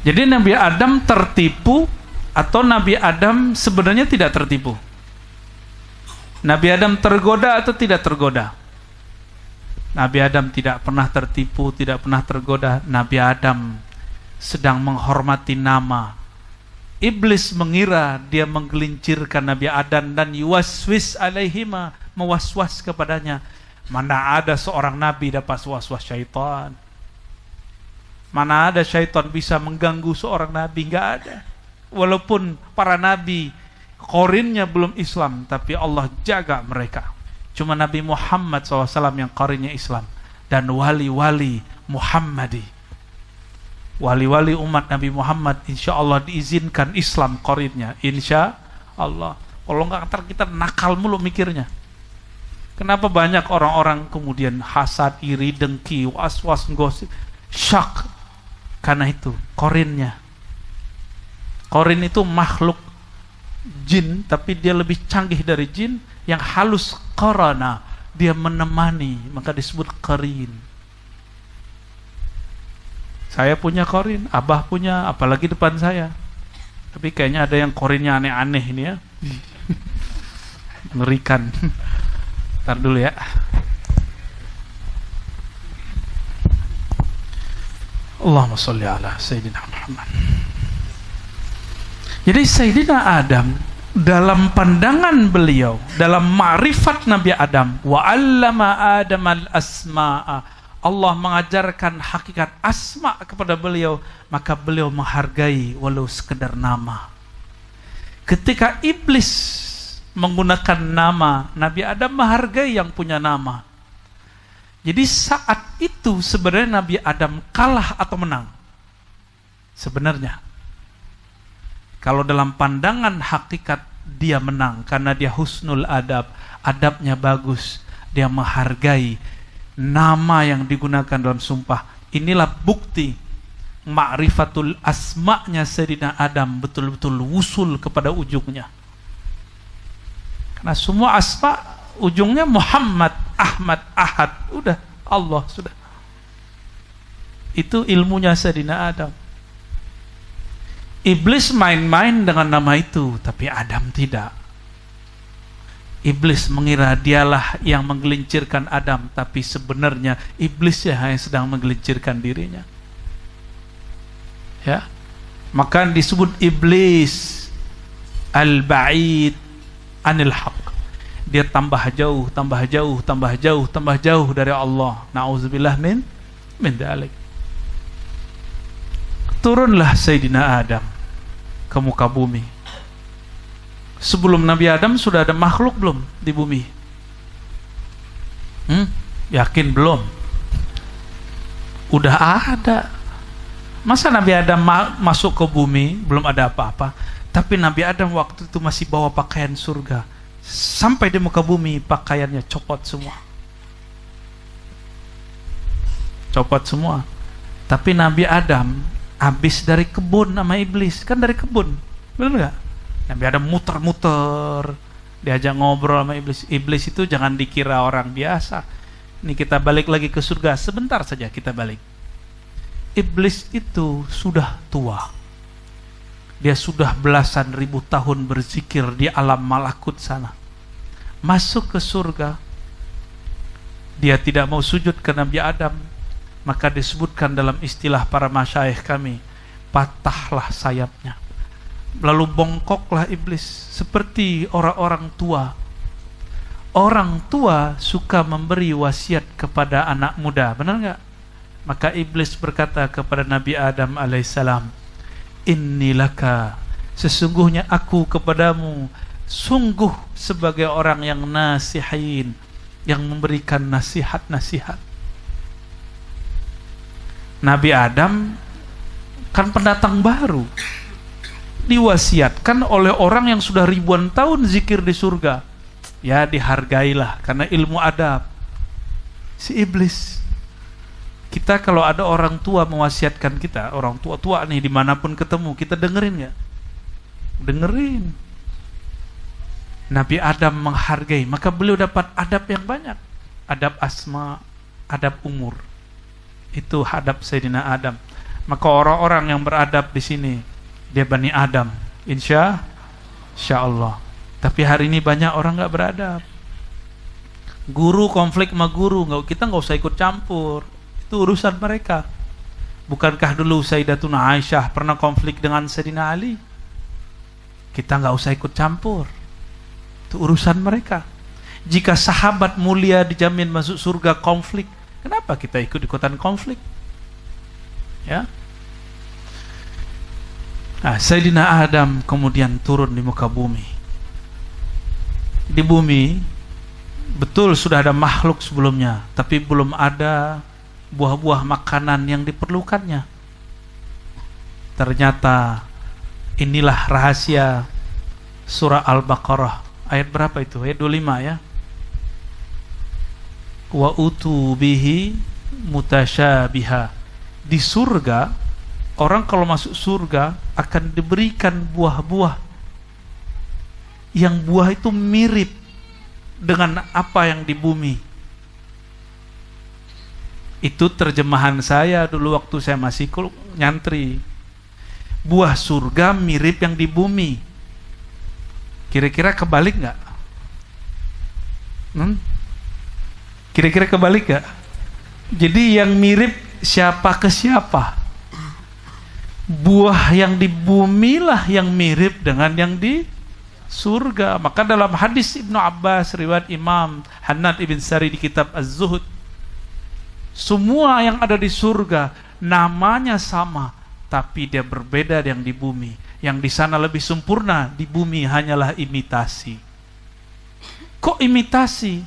Jadi Nabi Adam tertipu atau Nabi Adam sebenarnya tidak tertipu? Nabi Adam tergoda atau tidak tergoda? Nabi Adam tidak pernah tertipu, tidak pernah tergoda. Nabi Adam sedang menghormati nama. Iblis mengira dia menggelincirkan Nabi Adam dan yuwaswis alaihima, mewaswas kepadanya. Mana ada seorang nabi dapat waswas syaitan? Mana ada syaitan bisa mengganggu seorang nabi? Enggak ada. Walaupun para nabi qarinnya belum Islam, tapi Allah jaga mereka. Cuma Nabi Muhammad SAW yang qarinnya Islam, dan wali-wali Muhammadi, wali-wali umat Nabi Muhammad, insya Allah diizinkan Islam qarinnya, insya Allah. Kalau enggak ntar kita nakal mulu mikirnya. Kenapa banyak orang-orang kemudian hasad, iri, dengki, was-was, gosip, syak? Karena itu qarinnya. Qarin itu makhluk jin, tapi dia lebih canggih dari jin, yang halus, qarana, dia menemani, maka disebut qarin. Saya punya qarin, Abah punya, apalagi depan saya. Tapi kayaknya ada yang qarinnya aneh-aneh ini ya. Mengerikan. Ntar dulu ya. Allahumma sholli ala Sayyidina Muhammad. Jadi Sayyidina Adam, dalam pandangan beliau, dalam ma'rifat Nabi Adam, wa 'allama Adam al-asma'a, Allah mengajarkan hakikat asma kepada beliau, maka beliau menghargai walau sekedar nama. Ketika iblis menggunakan nama, Nabi Adam menghargai yang punya nama. Jadi saat itu sebenarnya Nabi Adam kalah atau menang? Sebenarnya kalau dalam pandangan hakikat dia menang, karena dia husnul adab, adabnya bagus, dia menghargai nama yang digunakan dalam sumpah. Inilah bukti ma'rifatul asma'nya Sayyidina Adam betul-betul wusul kepada ujungnya. Karena semua asma ujungnya Muhammad, Ahmad, Ahad, udah Allah sudah. Itu ilmunya Sayyidina Adam. Iblis main-main dengan nama itu, tapi Adam tidak. Iblis mengira dialah yang menggelincirkan Adam, tapi sebenarnya iblis yang sedang menggelincirkan dirinya. Ya, maka disebut iblis al-ba'id anil haq. Dia tambah jauh, tambah jauh, tambah jauh, tambah jauh dari Allah. Na'udzubillah min dzalik. Turunlah Sayyidina Adam ke muka bumi. Sebelum Nabi Adam sudah ada makhluk belum di bumi? Yakin belum? Udah ada. Masa Nabi Adam masuk ke bumi belum ada apa-apa? Tapi Nabi Adam waktu itu masih bawa pakaian surga. Sampai di muka bumi pakaiannya copot semua. Copot semua. Tapi Nabi Adam habis dari kebun sama iblis. Kan dari kebun, benar gak? Nabi Adam muter-muter, diajak ngobrol sama iblis. Iblis itu jangan dikira orang biasa. Ini kita balik lagi ke surga. Sebentar saja kita balik. Iblis itu sudah tua. Dia sudah belasan ribu tahun berzikir di alam malakut sana. Masuk ke surga, dia tidak mau sujud ke Nabi Adam. Maka disebutkan dalam istilah para masyayikh kami, patahlah sayapnya. Lalu bongkoklah iblis seperti orang-orang tua. Orang tua suka memberi wasiat kepada anak muda, benar nggak? Maka iblis berkata kepada Nabi Adam alaihissalam, innilaka, sesungguhnya aku kepadamu sungguh sebagai orang yang nasihin, yang memberikan nasihat-nasihat. Nabi Adam kan pendatang baru, diwasiatkan oleh orang yang sudah ribuan tahun zikir di surga. Ya dihargailah karena ilmu adab. Si iblis, kita kalau ada orang tua mewasiatkan kita, orang tua-tua nih dimanapun ketemu, kita dengerin gak? Dengerin. Nabi Adam menghargai, maka beliau dapat adab yang banyak. Adab asma, adab umur. Itu adab Sayyidina Adam. Maka orang-orang yang beradab di sini, dia Bani Adam, insya Allah. Tapi hari ini banyak orang gak beradab. Guru konflik sama guru, kita gak usah ikut campur. Itu urusan mereka. Bukankah dulu Sayyidatuna Aisyah pernah konflik dengan Sayyidina Ali? Kita gak usah ikut campur. Itu urusan mereka. Jika sahabat mulia dijamin masuk surga konflik, kenapa kita ikut-ikutan konflik? Ya. Nah, Sayyidina Adam kemudian turun di muka bumi. Di bumi betul sudah ada makhluk sebelumnya, tapi belum ada buah-buah makanan yang diperlukannya. Ternyata inilah rahasia surah Al-Baqarah. Ayat berapa itu? Ayat 25 ya. Wa utu bihi mutasyabiha. Di surga, orang kalau masuk surga akan diberikan buah-buah yang buah itu mirip dengan apa yang di bumi. Itu terjemahan saya dulu waktu saya masih nyantri. Buah surga mirip yang di bumi. Kira-kira kebalik nggak? Kira-kira kebalik gak? Jadi yang mirip siapa ke siapa? Buah yang di bumi lah yang mirip dengan yang di surga. Maka dalam hadis Ibnu Abbas riwayat Imam Hannad ibn Sari di kitab Az-Zuhud, semua yang ada di surga namanya sama, tapi dia berbeda yang di bumi. Yang di sana lebih sempurna, di bumi hanyalah imitasi. Kok imitasi?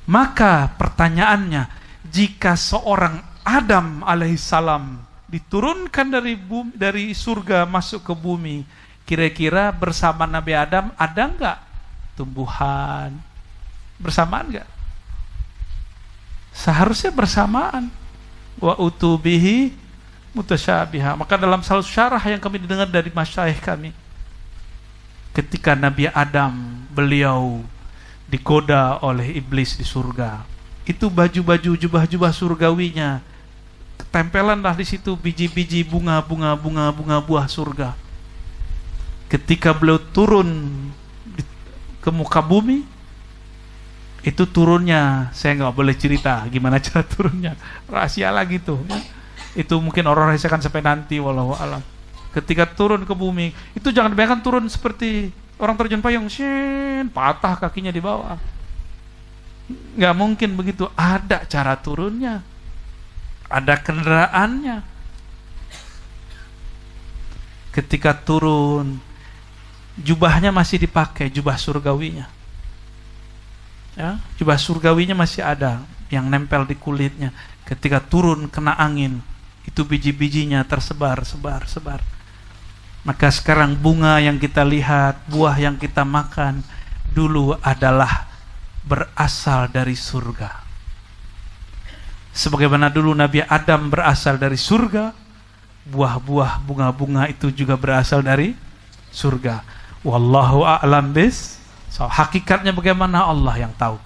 Maka pertanyaannya, jika seorang Adam alaihissalam diturunkan dari surga masuk ke bumi, kira-kira bersama Nabi Adam ada enggak tumbuhan? Bersamaan enggak? Seharusnya bersamaan. Wa utubihi mutasyabiha. Maka dalam salah syarah yang kami dengar dari masyayikh kami, ketika Nabi Adam beliau digoda oleh iblis di surga, itu baju-baju jubah-jubah surgawinya ketempelanlah di situ biji-biji bunga buah surga. Ketika beliau turun ke muka bumi, itu turunnya saya nggak boleh cerita gimana cara turunnya, rahasia lagi tuh ya. Itu mungkin orang rahasiakan sampai nanti, wallahu alam. Ketika turun ke bumi, itu jangan bayangkan turun seperti orang terjun payung, patah kakinya di bawah. Nggak mungkin begitu. Ada cara turunnya, ada kendaraannya. Ketika turun, jubahnya masih dipakai, jubah surgawinya. Ya, jubah surgawinya masih ada yang nempel di kulitnya. Ketika turun kena angin, itu biji-bijinya tersebar. Maka sekarang bunga yang kita lihat, buah yang kita makan, dulu adalah berasal dari surga. Sebagaimana dulu Nabi Adam berasal dari surga, buah-buah, bunga-bunga itu juga berasal dari surga. Wallahu a'lam bis. So, hakikatnya bagaimana Allah yang tahu.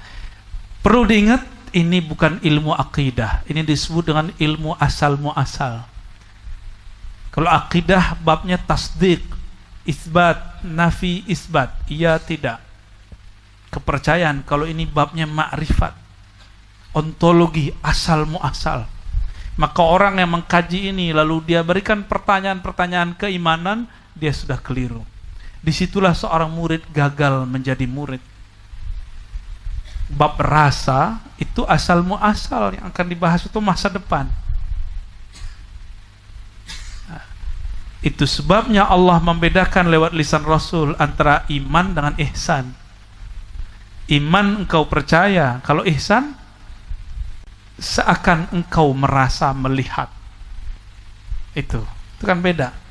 Perlu diingat, ini bukan ilmu akidah. Ini disebut dengan ilmu asal muasal. Kalau akidah babnya tasdik, isbat, nafi, isbat, iya tidak. Kepercayaan. Kalau ini babnya ma'rifat, ontologi, asal muasal. Maka orang yang mengkaji ini lalu dia berikan pertanyaan-pertanyaan keimanan, dia sudah keliru. Disitulah seorang murid gagal menjadi murid. Bab rasa itu asal muasal, yang akan dibahas itu masa depan. Nah, itu sebabnya Allah membedakan lewat lisan Rasul antara iman dengan ihsan. Iman engkau percaya, kalau ihsan seakan engkau merasa melihat. Itu kan beda.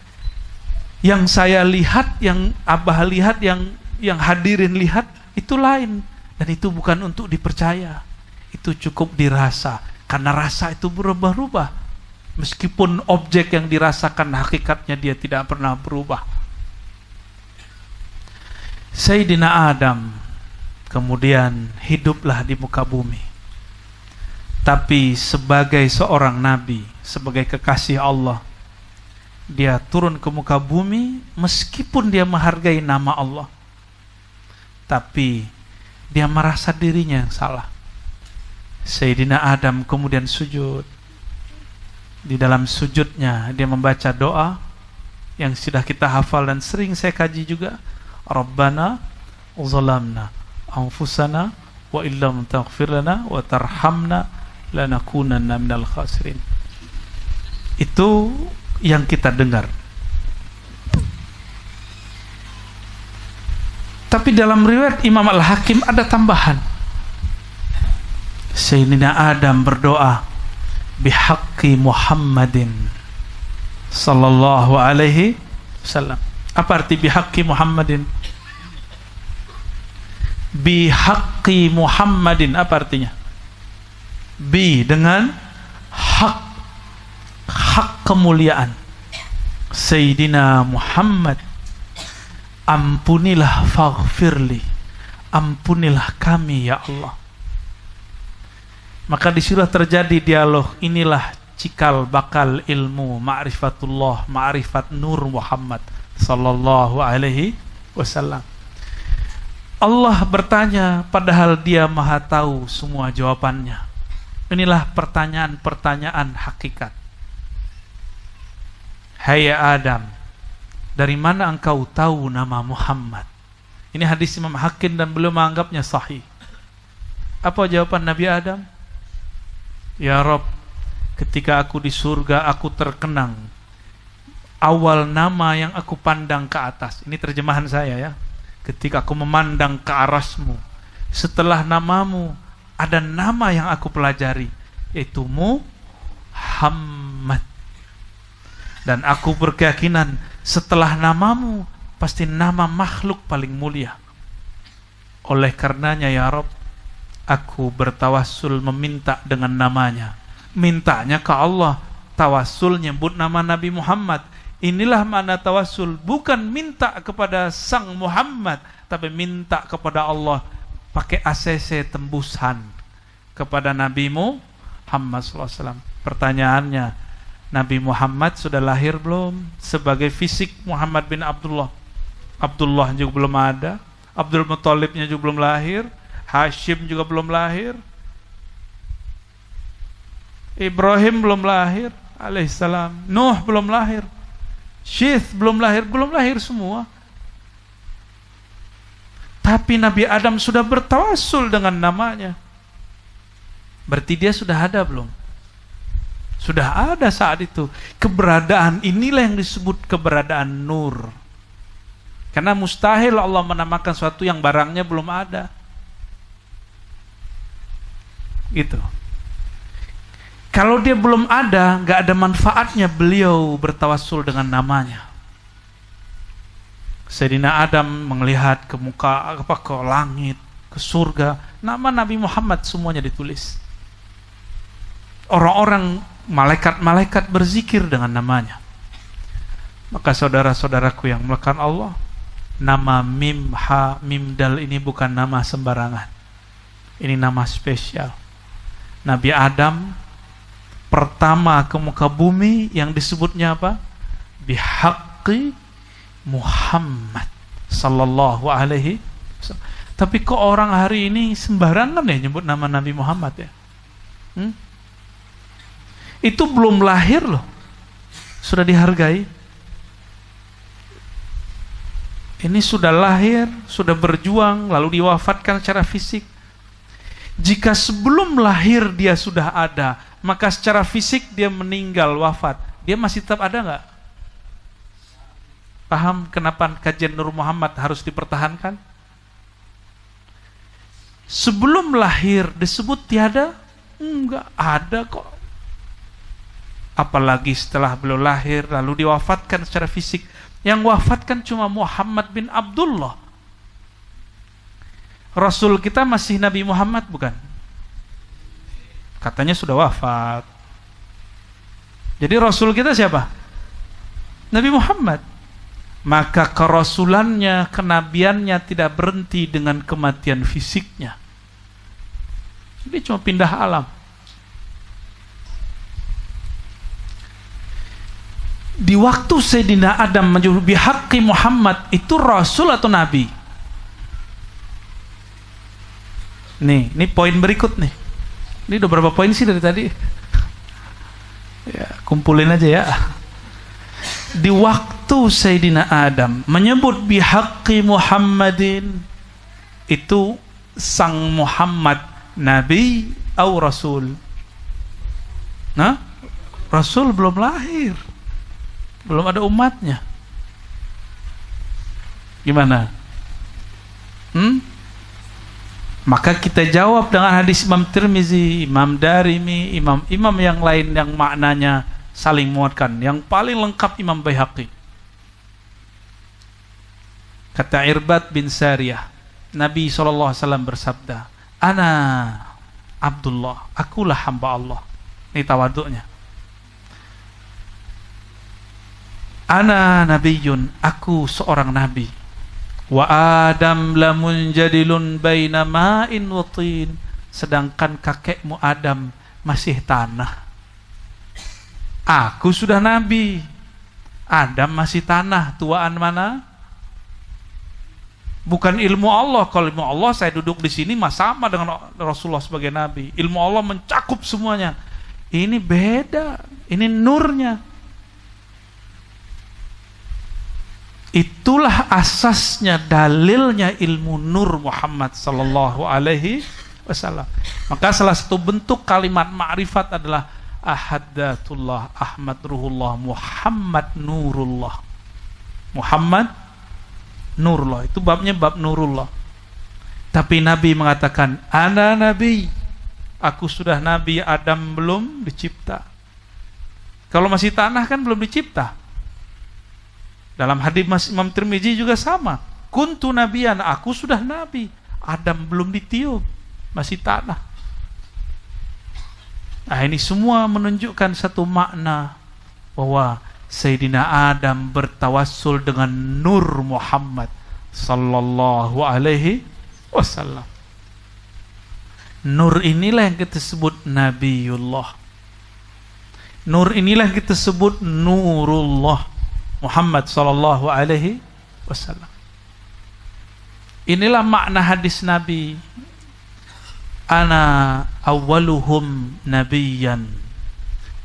Yang saya lihat, yang Abah lihat, yang hadirin lihat, itu lain. Dan itu bukan untuk dipercaya. Itu cukup dirasa. Karena rasa itu berubah-ubah. Meskipun objek yang dirasakan hakikatnya dia tidak pernah berubah. Sayyidina Adam kemudian hiduplah di muka bumi. Tapi sebagai seorang nabi, sebagai kekasih Allah, dia turun ke muka bumi meskipun dia menghargai nama Allah, tapi dia merasa dirinya yang salah. Sayyidina Adam kemudian sujud. Di dalam sujudnya dia membaca doa yang sudah kita hafal dan sering saya kaji juga. Rabbana zalamna anfusana wa illam taghfir lana wa tarhamna lanakunanna minal khasirin. Itu yang kita dengar. Tapi dalam riwayat Imam Al-Hakim ada tambahan. Sayyidina Adam berdoa bihaqqi Muhammadin sallallahu alaihi wasallam. Apa arti bihaqqi Muhammadin? Bihaqqi Muhammadin apa artinya? Bi dengan hak, hak kemuliaan Sayyidina Muhammad. Ampunilah, faghfirli, ampunilah kami ya Allah. Maka disitulah terjadi dialog. Inilah cikal bakal ilmu ma'rifatullah, ma'rifat nur Muhammad sallallahu alaihi wasallam. Allah bertanya padahal Dia Maha tahu semua jawabannya. Inilah pertanyaan-pertanyaan hakikat. Hai Adam, dari mana engkau tahu nama Muhammad? Ini hadis Imam Hakim dan beliau menganggapnya sahih. Apa jawaban Nabi Adam? Ya Rabb, ketika aku di surga aku terkenang, awal nama yang aku pandang ke atas. Ini terjemahan saya ya. Ketika aku memandang ke arasmu, setelah namamu ada nama yang aku pelajari, yaitu Muhammad. Dan aku berkeyakinan setelah namamu pasti nama makhluk paling mulia. Oleh karenanya ya Rabb, aku bertawassul meminta dengan namanya. Mintanya ke Allah, tawassul nyebut nama Nabi Muhammad. Inilah makna tawassul, bukan minta kepada sang Muhammad, tapi minta kepada Allah pakai ACC tembusan kepada Nabi Muhammad SAW. Pertanyaannya, Nabi Muhammad sudah lahir belum? Sebagai fisik Muhammad bin Abdullah. Abdullah juga belum ada, Abdul Muthalibnya juga belum lahir, Hashim juga belum lahir, Ibrahim belum lahir alaihissalam, Nuh belum lahir, Syith belum lahir semua. Tapi Nabi Adam sudah bertawassul dengan namanya. Berarti dia sudah ada belum? Sudah ada saat itu. Keberadaan inilah yang disebut keberadaan nur. Karena mustahil Allah menamakan sesuatu yang barangnya belum ada. Gitu. Kalau dia belum ada, nggak ada manfaatnya beliau bertawassul dengan namanya. Sayyidina Adam melihat ke muka, ke langit, ke surga, nama Nabi Muhammad semuanya ditulis. Orang-orang, malaikat-malaikat berzikir dengan namanya. Maka saudara-saudaraku yang melekat Allah, nama Mim, Ha, Mim, Dal ini bukan nama sembarangan. Ini nama spesial. Nabi Adam pertama ke muka bumi yang disebutnya apa? Bihaqqi Muhammad sallallahu alaihi wasallam. Tapi kok orang hari ini sembarangan ya nyebut nama Nabi Muhammad ya? Itu belum lahir loh, sudah dihargai. Ini sudah lahir, sudah berjuang, lalu diwafatkan secara fisik. Jika sebelum lahir dia sudah ada, maka secara fisik dia meninggal, wafat, dia masih tetap ada nggak? Paham kenapa kajian Nur Muhammad harus dipertahankan? Sebelum lahir disebut tiada? Enggak, ada kok. Apalagi setelah beliau lahir lalu diwafatkan secara fisik. Yang wafatkan cuma Muhammad bin Abdullah. Rasul kita masih Nabi Muhammad bukan? Katanya sudah wafat. Jadi Rasul kita siapa? Nabi Muhammad. Maka kerasulannya, kenabiannya tidak berhenti dengan kematian fisiknya. Jadi cuma pindah alam. Di waktu Sayyidina Adam menyebut bihaqqi Muhammad, itu Rasul atau Nabi? Ini poin berikut nih. Ini udah berapa poin sih dari tadi? Ya, kumpulin aja ya. Di waktu Sayyidina Adam menyebut bihaqqi Muhammadin, itu sang Muhammad Nabi atau Rasul? Nah, Rasul belum lahir, belum ada umatnya. Gimana? Maka kita jawab dengan hadis Imam Tirmizi, Imam Darimi, imam-imam yang lain yang maknanya saling menguatkan. Yang paling lengkap Imam Baihaqi. Kata Irbad bin Sariyah, Nabi SAW bersabda, Ana Abdullah, akulah hamba Allah. Ini tawaduknya. Ana nabiyun, aku seorang nabi. Wa Adam lamunjadilun baina ma'in wa tin, sedangkan kakekmu Adam masih tanah. Aku sudah nabi, Adam masih tanah. Tuaan mana? Bukan ilmu Allah. Kalau ilmu Allah saya duduk di sini sama dengan Rasulullah sebagai nabi. Ilmu Allah mencakup semuanya. Ini beda. Ini nurnya. Itulah asasnya, dalilnya ilmu nur Muhammad sallallahu alaihi wasallam. Maka salah satu bentuk kalimat ma'rifat adalah Ahadatullah, Ahmad Ruhullah, Muhammad Nurullah. Muhammad Nurullah, itu babnya bab Nurullah. Tapi Nabi mengatakan, ana Nabi, aku sudah Nabi, Adam belum dicipta. Kalau masih tanah kan belum dicipta. Dalam hadis Imam Tirmizi juga sama, kuntu nabiyan, aku sudah Nabi, Adam belum ditiup, masih tanah. Nah, ini semua menunjukkan satu makna bahwa Sayyidina Adam bertawassul dengan nur Muhammad sallallahu alaihi wasallam. Nur inilah yang kita sebut Nabiullah. Nur inilah yang kita sebut Nurullah Muhammad sallallahu alaihi wasallam. Inilah makna hadis Nabi. Ana awwaluhum nabiyyan.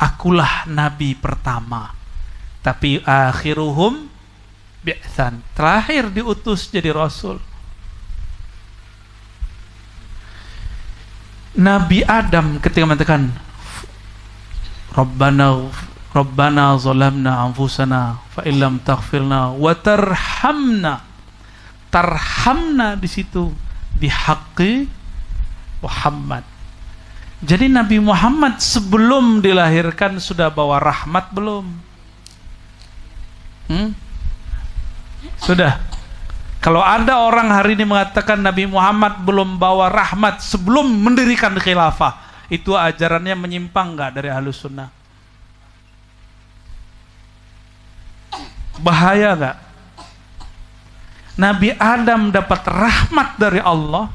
Akulah nabi pertama. Tapi akhiruhum bi'tsan, terakhir diutus jadi rasul. Nabi Adam ketika mengatakan Rabbana zalamna anfusana fa illam taghfirna wa tarhamna. Tarhamna di situ bihaqqi Muhammad. Jadi Nabi Muhammad sebelum dilahirkan sudah bawa rahmat belum? Sudah. Kalau ada orang hari ini mengatakan Nabi Muhammad belum bawa rahmat sebelum mendirikan khilafah, itu ajarannya menyimpang nggak dari Ahlus Sunnah? Bahaya nggak? Nabi Adam dapat rahmat dari Allah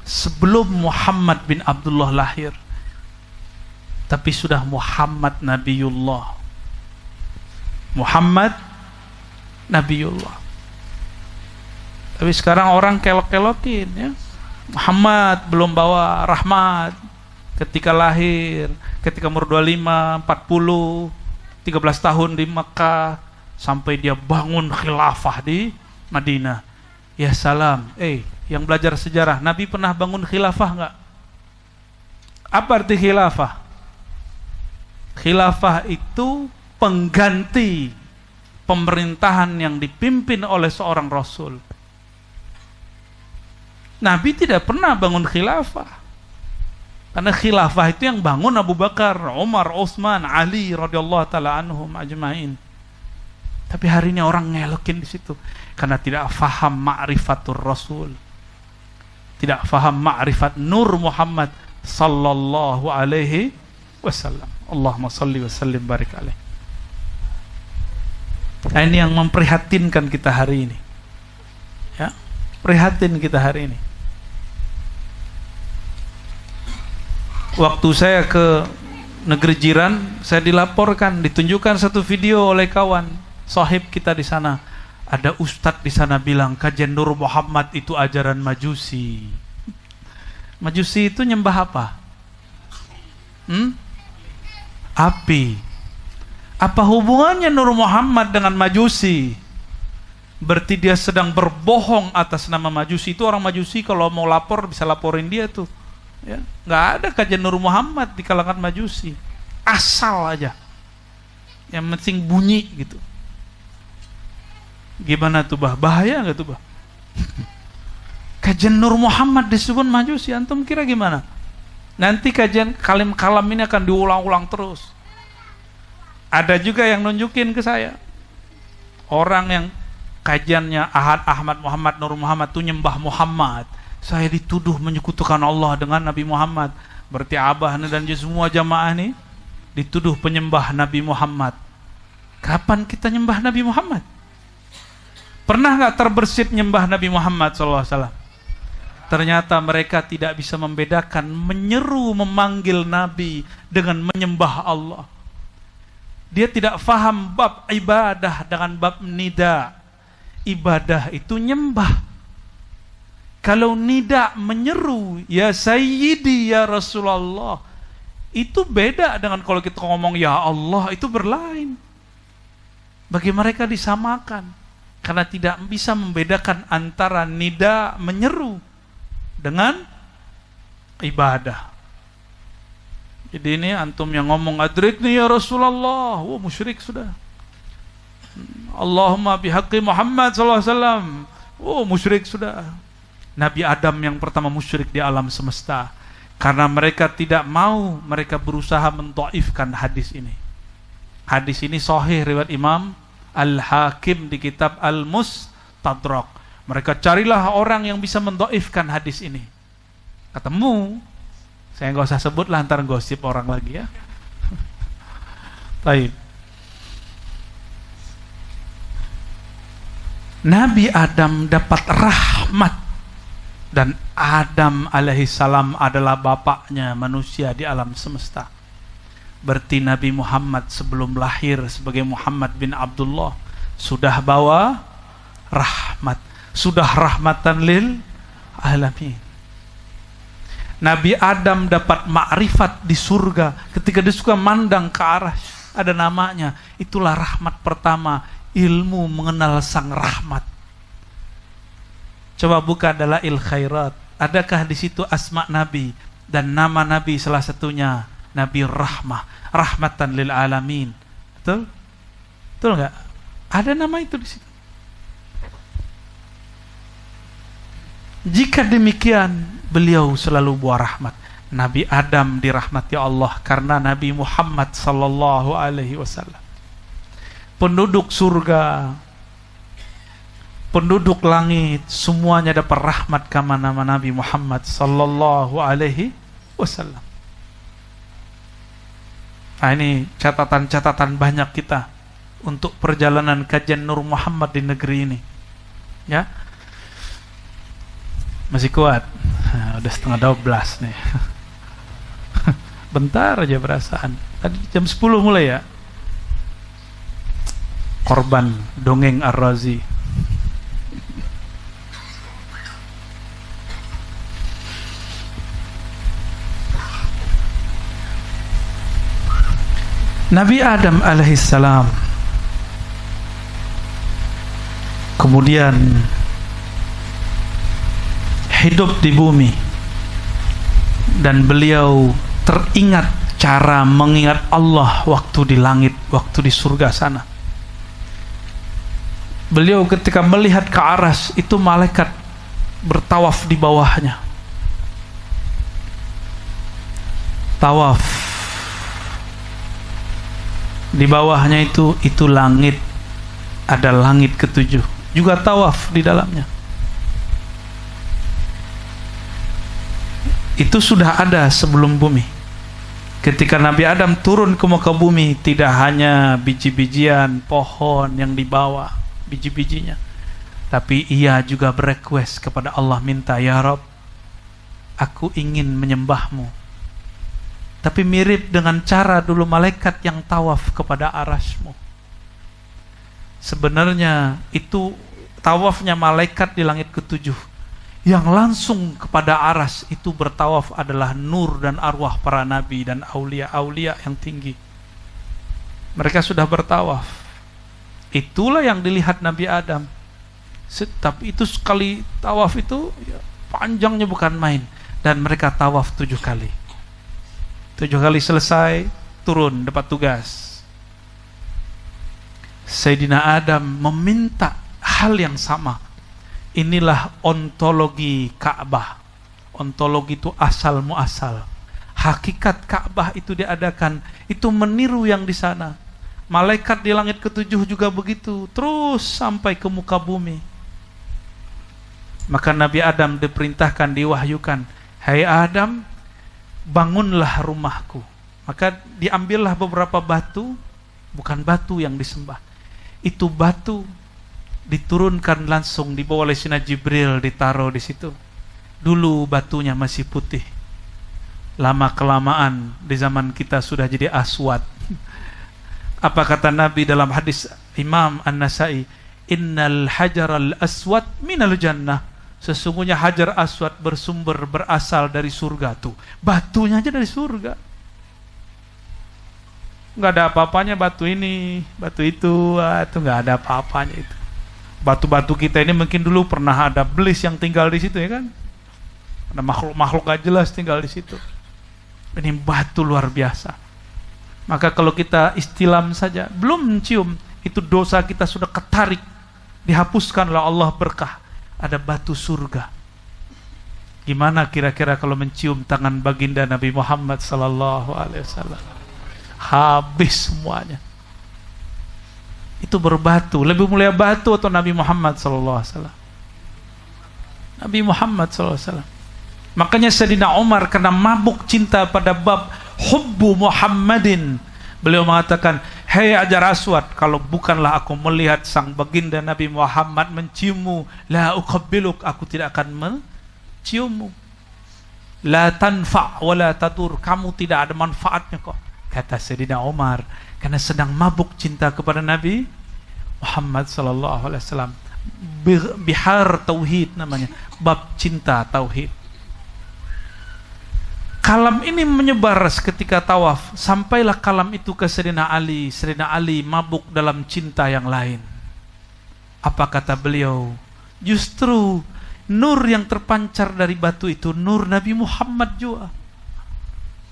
sebelum Muhammad bin Abdullah lahir. Tapi sudah Muhammad Nabiullah. Muhammad Nabiullah. Tapi sekarang orang kelok-kelokin ya. Muhammad belum bawa rahmat ketika lahir, ketika umur 25, 40, 13 tahun di Mekah sampai dia bangun khilafah di Madinah. Ya salam, yang belajar sejarah, Nabi pernah bangun khilafah enggak? Apa arti khilafah? Khilafah itu pengganti pemerintahan yang dipimpin oleh seorang rasul. Nabi tidak pernah bangun khilafah. Karena khilafah itu yang bangun Abu Bakar, Umar, Utsman, Ali radhiyallahu taala anhum ajmain. Tapi hari ini orang ngelokin di situ karena tidak faham ma'rifatur rasul. Tidak faham ma'rifat nur Muhammad sallallahu alaihi wasallam. Allahumma salli wa sallim barik alaih. Nah, ini yang memprihatinkan kita hari ini. Ya, prihatin kita hari ini. Waktu saya ke negeri jiran, saya dilaporkan, ditunjukkan satu video oleh kawan, sahib kita di sana. Ada ustadz di sana bilang kajian Nur Muhammad itu ajaran Majusi. Majusi itu nyembah apa? Api. Apa hubungannya Nur Muhammad dengan Majusi? Berarti dia sedang berbohong atas nama Majusi. Itu orang Majusi kalau mau lapor bisa laporin dia tuh. Ya, nggak ada kajian Nur Muhammad di kalangan Majusi. Asal aja. Yang penting bunyi gitu. Gimana tuh bah? Bahaya nggak tuh bah? Kajian Nur Muhammad disebut Majusi, antum kira gimana? Nanti kajian kalam ini akan diulang-ulang terus. Ada juga yang nunjukin ke saya orang yang kajiannya Ahmad Muhammad Nur Muhammad tuh nyembah Muhammad. Saya dituduh menyekutukan Allah dengan Nabi Muhammad. Berarti abah dan semua jamaah nih dituduh penyembah Nabi Muhammad. Kapan kita nyembah Nabi Muhammad? Pernah nggak terbersit nyembah Nabi Muhammad SAW? Ternyata mereka tidak bisa membedakan menyeru memanggil Nabi dengan menyembah Allah. Dia tidak faham bab ibadah dengan bab nida. ibadah itu nyembah. Kalau nida menyeru, ya Sayyidi, ya Rasulullah, itu beda dengan kalau kita ngomong ya Allah, itu berlain. Bagi mereka disamakan, karena tidak bisa membedakan antara nida menyeru dengan ibadah. Jadi ini antum yang ngomong adrikni ya Rasulullah, wah musyrik sudah. Allahumma bihaqqi Muhammad sallallahu alaihi wasallam, oh musyrik sudah. Nabi Adam yang pertama musyrik di alam semesta, karena mereka tidak mau, mereka berusaha mendhaifkan hadis ini. Hadis ini sahih riwayat Imam Al-Hakim di kitab Al-Mustadrak. Mereka carilah orang yang bisa mendhaifkan hadis ini. Ketemu, saya nggak usah sebut lah, ntar gosip orang lagi ya. Baik. Nabi Adam dapat rahmat, dan Adam alaihissalam adalah bapaknya manusia di alam semesta. Berarti Nabi Muhammad sebelum lahir sebagai Muhammad bin Abdullah sudah bawa rahmat, sudah rahmatan lil alamin. Nabi Adam dapat makrifat di surga ketika dia suka mandang ke arah, ada namanya, itulah rahmat pertama, ilmu mengenal sang rahmat. Coba buka Dalail Khairat, adakah di situ asma Nabi dan nama Nabi salah satunya Nabi Rahmah, rahmatan lil alamin. Betul? Betul enggak? Ada nama itu di situ. Jika demikian, beliau selalu buah rahmat. Nabi Adam dirahmati Allah karena Nabi Muhammad sallallahu alaihi wasallam. Penduduk surga, penduduk langit, semuanya dapat rahmat karena nama Nabi Muhammad sallallahu alaihi wasallam. Nah, ini catatan-catatan banyak kita untuk perjalanan kajian Nur Muhammad di negeri ini. Ya. Masih kuat. Nah, udah 11:30 nih. Bentar aja perasaan. Tadi jam 10 mulai ya. Korban dongeng Ar-Razi. Nabi Adam alaihissalam kemudian hidup di bumi, dan beliau teringat cara mengingat Allah waktu di langit, waktu di surga sana. Beliau ketika melihat ke aras, itu malaikat bertawaf di bawahnya. Tawaf di bawahnya itu langit, ada langit ketujuh, juga tawaf di dalamnya. Itu sudah ada sebelum bumi. Ketika Nabi Adam turun ke muka bumi, tidak hanya biji-bijian pohon yang dibawa, biji-bijinya, tapi ia juga berequest kepada Allah, minta, ya Rabb, aku ingin menyembahmu. Tapi mirip dengan cara dulu malaikat yang tawaf kepada arasmu. Sebenarnya itu tawafnya malaikat di langit ketujuh. Yang langsung kepada aras itu bertawaf adalah nur dan arwah para nabi dan aulia-aulia yang tinggi. Mereka sudah bertawaf. Itulah yang dilihat Nabi Adam. Tapi itu sekali tawaf itu ya, panjangnya bukan main. Dan mereka tawaf 7 kali. 7 kali selesai, turun dapat tugas. Sayyidina Adam meminta hal yang sama. Inilah ontologi Ka'bah. Ontologi itu asal muasal. Hakikat Ka'bah itu diadakan, itu meniru yang di sana. Malaikat di langit ketujuh juga begitu, terus sampai ke muka bumi. Maka Nabi Adam diperintahkan, diwahyukan, hai Adam, bangunlah rumahku. Maka diambillah beberapa batu, bukan batu yang disembah, itu batu diturunkan langsung, dibawa oleh Sina Jibril, ditaruh di situ. Dulu batunya masih putih, lama kelamaan di zaman kita sudah jadi aswad. Apa kata Nabi dalam hadis Imam An-Nasai, innal hajaral aswad minal jannah. Sesungguhnya hajar aswad berasal dari surga tuh. Batunya aja dari surga. Nggak ada apa-apanya batu ini, batu itu nggak ada apa-apanya itu. Batu-batu kita ini mungkin dulu pernah ada belis yang tinggal di situ, ya kan? Ada makhluk-makhluk gak jelas tinggal di situ. Ini batu luar biasa. Maka kalau kita istilam saja, belum mencium, itu dosa kita sudah ketarik, dihapuskanlah Allah berkah. Ada batu surga. Gimana kira-kira kalau mencium tangan baginda Nabi Muhammad sallallahu alaihi wasallam? Habis semuanya. Itu berbatu. Lebih mulia batu atau Nabi Muhammad sallallahu alaihi wasallam? Nabi Muhammad sallallahu alaihi wasallam. Makanya Sayyidina Umar karena mabuk cinta pada bab hubbu Muhammadin, beliau mengatakan, "Hei Hajar Aswad, kalau bukanlah aku melihat sang baginda Nabi Muhammad menciummu, la uqabbiluk, aku tidak akan menciummu. La tanfa' wa la tadur, kamu tidak ada manfaatnya kok." Kata Sayyidina Umar karena sedang mabuk cinta kepada Nabi Muhammad sallallahu alaihi wasallam. Bihar tauhid namanya, bab cinta tauhid. Kalam ini menyebar ketika tawaf, sampailah kalam itu ke Sayyidina Ali. Sayyidina Ali mabuk dalam cinta yang lain. Apa kata beliau? Justru nur yang terpancar dari batu itu nur Nabi Muhammad juga.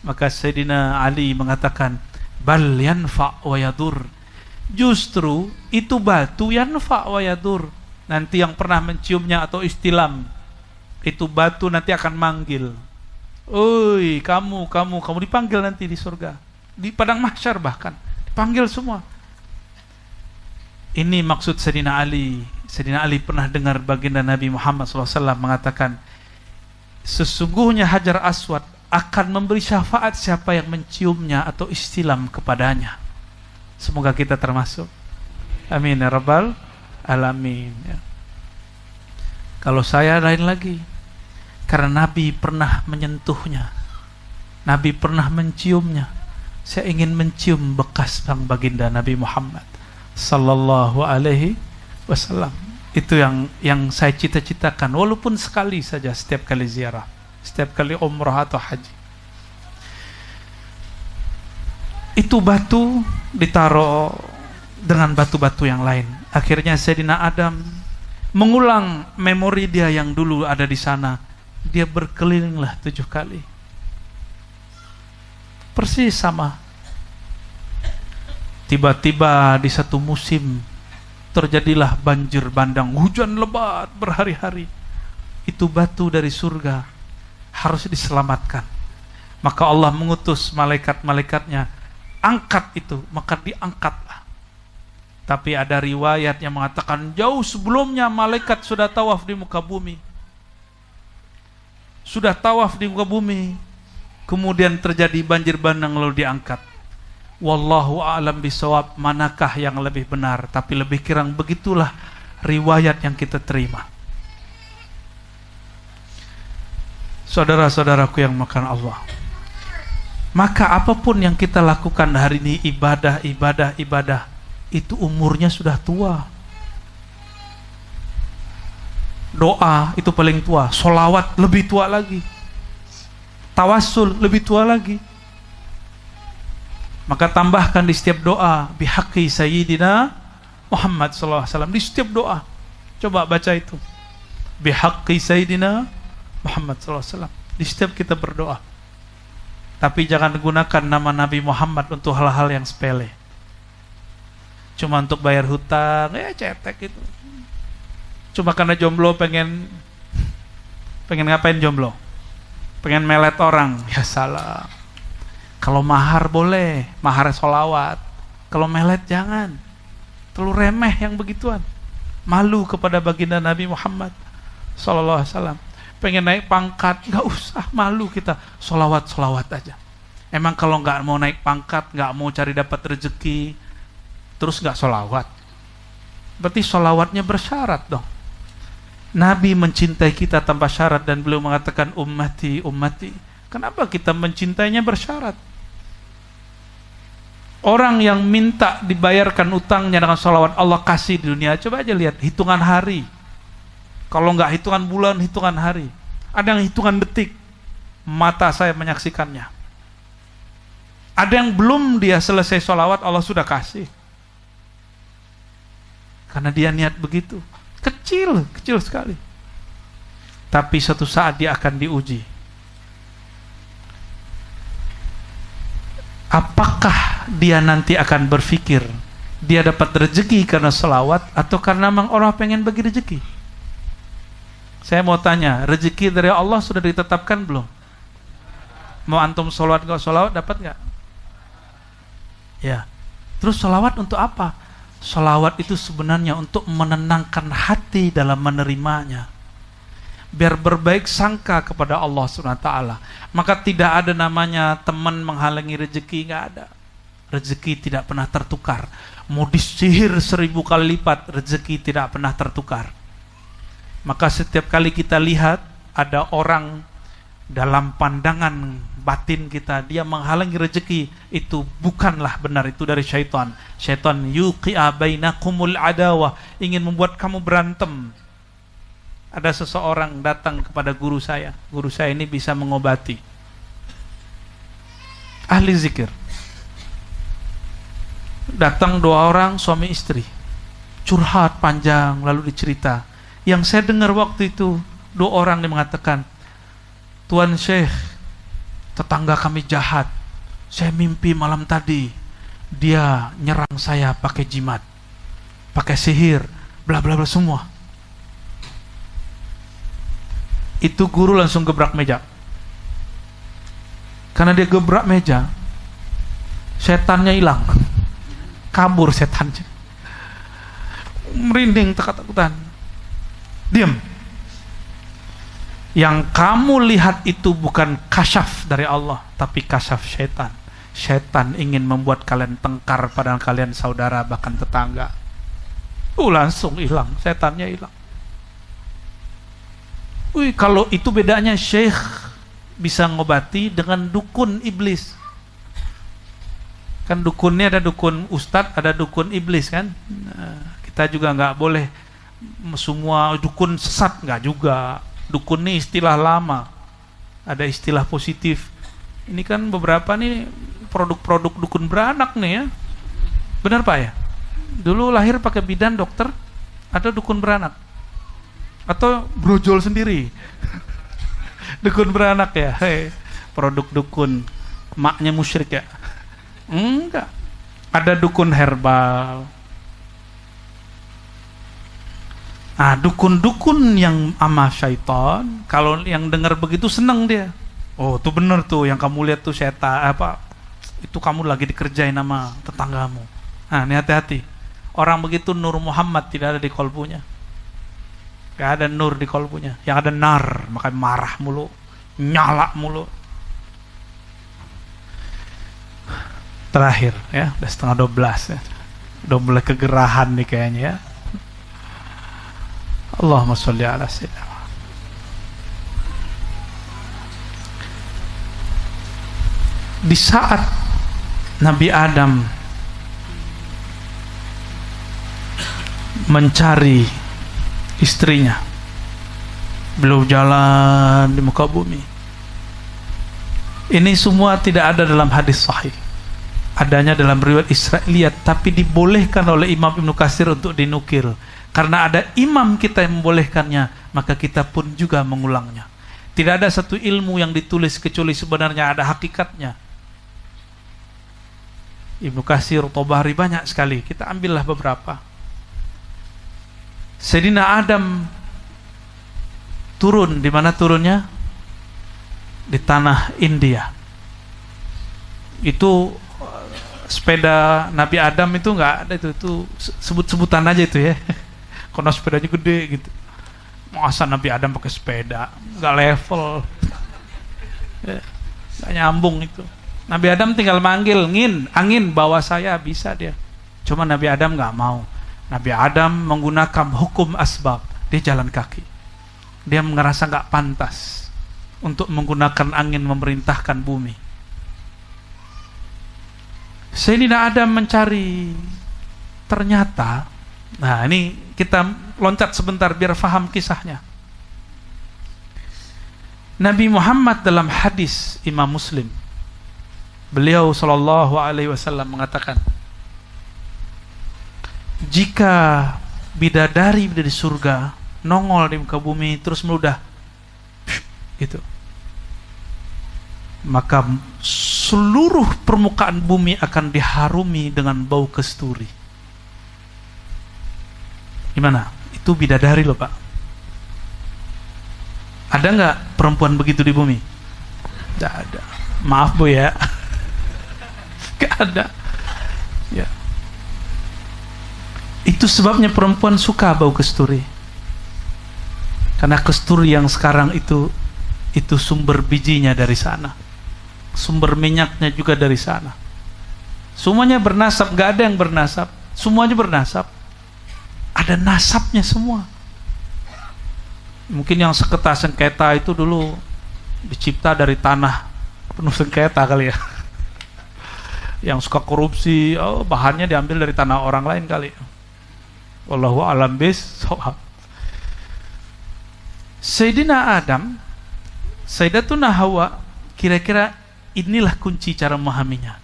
Maka Sayyidina Ali mengatakan, bal yanfa' wa yadur. Justru itu batu yanfa' wa yadur. Nanti yang pernah menciumnya atau istilam, itu batu nanti akan manggil. Oi, kamu dipanggil nanti di surga. Di padang mahsyar bahkan dipanggil semua. Ini maksud Sayyidina Ali. Sayyidina Ali pernah dengar baginda Nabi Muhammad SAW mengatakan, sesungguhnya Hajar Aswad akan memberi syafaat siapa yang menciumnya atau istilam kepadanya. Semoga kita termasuk. Amin ya rabbal alamin. Ya. Kalau saya lain lagi, karena Nabi pernah menyentuhnya, Nabi pernah menciumnya. Saya ingin mencium bekas sang baginda Nabi Muhammad sallallahu alaihi wasallam. Itu yang saya cita-citakan, walaupun sekali saja setiap kali ziarah, setiap kali umrah atau haji. Itu batu ditaruh dengan batu-batu yang lain. Akhirnya Sayyidina Adam mengulang memori dia yang dulu ada di sana. Dia berkelilinglah 7 kali. Persis sama. Tiba-tiba di satu musim terjadilah banjir bandang, hujan lebat berhari-hari. Itu batu dari surga harus diselamatkan. Maka Allah mengutus malaikat-malaikatnya, angkat itu, maka diangkatlah. Tapi ada riwayat yang mengatakan jauh sebelumnya malaikat sudah tawaf di muka bumi. Sudah tawaf di muka bumi, kemudian terjadi banjir bandang lalu diangkat. Wallahu a'lam bisawab, manakah yang lebih benar, tapi lebih kurang begitulah riwayat yang kita terima. Saudara-saudaraku yang makan Allah, maka apapun yang kita lakukan hari ini, ibadah, itu umurnya sudah tua. Doa itu paling tua, sholawat lebih tua lagi, tawassul lebih tua lagi. Maka tambahkan di setiap doa, bihaqqi sayyidina Muhammad sallallahu alaihi wasallam. Di setiap doa, coba baca itu, bihaqqi sayyidina Muhammad sallallahu alaihi wasallam. Di setiap kita berdoa. Tapi jangan gunakan nama Nabi Muhammad untuk hal-hal yang sepele. Cuma untuk bayar hutang, cetek itu. Cuma karena jomblo pengen ngapain jomblo? Pengen melet orang, ya salah. Kalau mahar boleh, mahar sholawat. Kalau melet jangan. Terlalu remeh yang begituan. Malu kepada baginda Nabi Muhammad sallallahu alaihi wasallam. Pengen naik pangkat, nggak usah, malu kita. Sholawat aja. Emang kalau nggak mau naik pangkat, nggak mau cari dapat rezeki, terus nggak sholawat? Berarti sholawatnya bersyarat dong. Nabi mencintai kita tanpa syarat dan beliau mengatakan ummati, ummati. Kenapa kita mencintainya bersyarat? Orang yang minta dibayarkan utangnya dengan sholawat, Allah kasih di dunia. Coba aja lihat hitungan hari. Kalau nggak hitungan bulan, hitungan hari. Ada yang hitungan detik. Mata saya menyaksikannya. Ada yang belum dia selesai sholawat, Allah sudah kasih. Karena dia niat begitu. Kecil sekali. Tapi suatu saat dia akan diuji. Apakah dia nanti akan berpikir dia dapat rezeki karena selawat atau karena memang orang pengen bagi rezeki? Saya mau tanya, rezeki dari Allah sudah ditetapkan belum? Mau antum selawat gak selawat dapat gak? Ya. Terus selawat untuk apa? Selawat itu sebenarnya untuk menenangkan hati dalam menerimanya, biar berbaik sangka kepada Allah SWT. Maka tidak ada namanya teman menghalangi rezeki, nggak ada. Rezeki tidak pernah tertukar. Mau disihir 1000 kali lipat, rezeki tidak pernah tertukar. Maka setiap kali kita lihat ada orang dalam pandangan batin kita, dia menghalangi rezeki, itu bukanlah benar, itu dari syaitan. Syaitan yuqi'a bainakumul adawah, ingin membuat kamu berantem. Ada seseorang datang kepada guru saya ini bisa mengobati, ahli zikir. Datang 2 orang suami istri, curhat panjang, lalu dicerita. Yang saya dengar waktu itu 2 orang yang mengatakan, Tuan Syekh, tetangga kami jahat. Saya mimpi malam tadi dia nyerang saya pakai jimat, pakai sihir, bla bla bla semua. Itu guru langsung gebrak meja. Karena dia gebrak meja, setannya hilang, kabur setannya. Merinding, takut-takutan. Diam. Yang kamu lihat itu bukan kasyaf dari Allah, tapi kasyaf syaitan. Syaitan ingin membuat kalian tengkar, padahal kalian saudara, bahkan tetangga. Langsung hilang, setannya hilang. Kalau itu bedanya syekh bisa ngobati dengan dukun iblis. Kan dukunnya ada dukun ustadz, ada dukun iblis kan. Nah, kita juga nggak boleh semua dukun sesat, nggak juga. Dukun ini istilah lama, ada istilah positif. Ini kan beberapa nih produk-produk dukun beranak nih ya. Benar Pak ya? Dulu lahir pakai bidan dokter, atau dukun beranak? Atau brojol sendiri? Dukun beranak ya? Produk dukun, maknya musyrik ya? Enggak. Ada dukun herbal. Nah, dukun-dukun yang ama syaitan, kalau yang dengar begitu senang dia. Oh, itu benar tuh yang kamu lihat tuh setan apa? Itu kamu lagi dikerjain sama tetanggamu. Nah, ini hati-hati. Orang begitu nur Muhammad tidak ada di kolbunya. Gak ada nur di kolbunya. Yang ada nar, makanya marah mulu, nyala mulu. Terakhir ya, udah 11:30 ya. Udah mulai kegerahan nih kayaknya ya. Allahumma sholli ala sayyidina. Di saat Nabi Adam mencari istrinya, beliau jalan di muka bumi. Ini semua tidak ada dalam hadis sahih, adanya dalam riwayat Israiliyat, tapi dibolehkan oleh Imam Ibnu Katsir untuk dinukil. Karena ada imam kita yang membolehkannya, maka kita pun juga mengulangnya. Tidak ada satu ilmu yang ditulis kecuali sebenarnya ada hakikatnya. Ibnu Katsir, Tabari, banyak sekali. Kita ambillah beberapa. Sayyidina Adam turun, di mana turunnya? Di tanah India. Itu sepeda Nabi Adam itu enggak ada, itu sebut-sebutan aja itu ya. Karena sepedanya gede gitu. Masa Nabi Adam pakai sepeda, nggak level, nggak nyambung itu. Nabi Adam tinggal manggil, angin bawa saya, bisa dia. Cuma Nabi Adam nggak mau. Nabi Adam menggunakan hukum asbab, dia jalan kaki. Dia merasa nggak pantas untuk menggunakan angin memerintahkan bumi. Sayyidina Adam mencari, ternyata, nah ini kita loncat sebentar biar faham kisahnya. Nabi Muhammad dalam hadis Imam Muslim, beliau sallallahu alaihi wasallam mengatakan, jika bidadari dari surga nongol di muka bumi terus meludah gitu, maka seluruh permukaan bumi akan diharumi dengan bau kasturi. Gimana? Itu bidadari loh Pak. Ada nggak perempuan begitu di bumi? Tidak ada. Maaf Bu ya. Gak ada. Ya. Itu sebabnya perempuan suka bau kasturi. Karena kasturi yang sekarang itu sumber bijinya dari sana. Sumber minyaknya juga dari sana. Semuanya bernasab, gak ada yang bernasab. Semuanya bernasab. Ada nasabnya semua. Mungkin yang sengketa itu dulu dicipta dari tanah penuh sengketa kali ya. Yang suka korupsi, bahannya diambil dari tanah orang lain kali. Wallahu a'lam bishawab. Sayyidina Adam, Sayyidatuna Hawa, kira-kira inilah kunci cara memahaminya.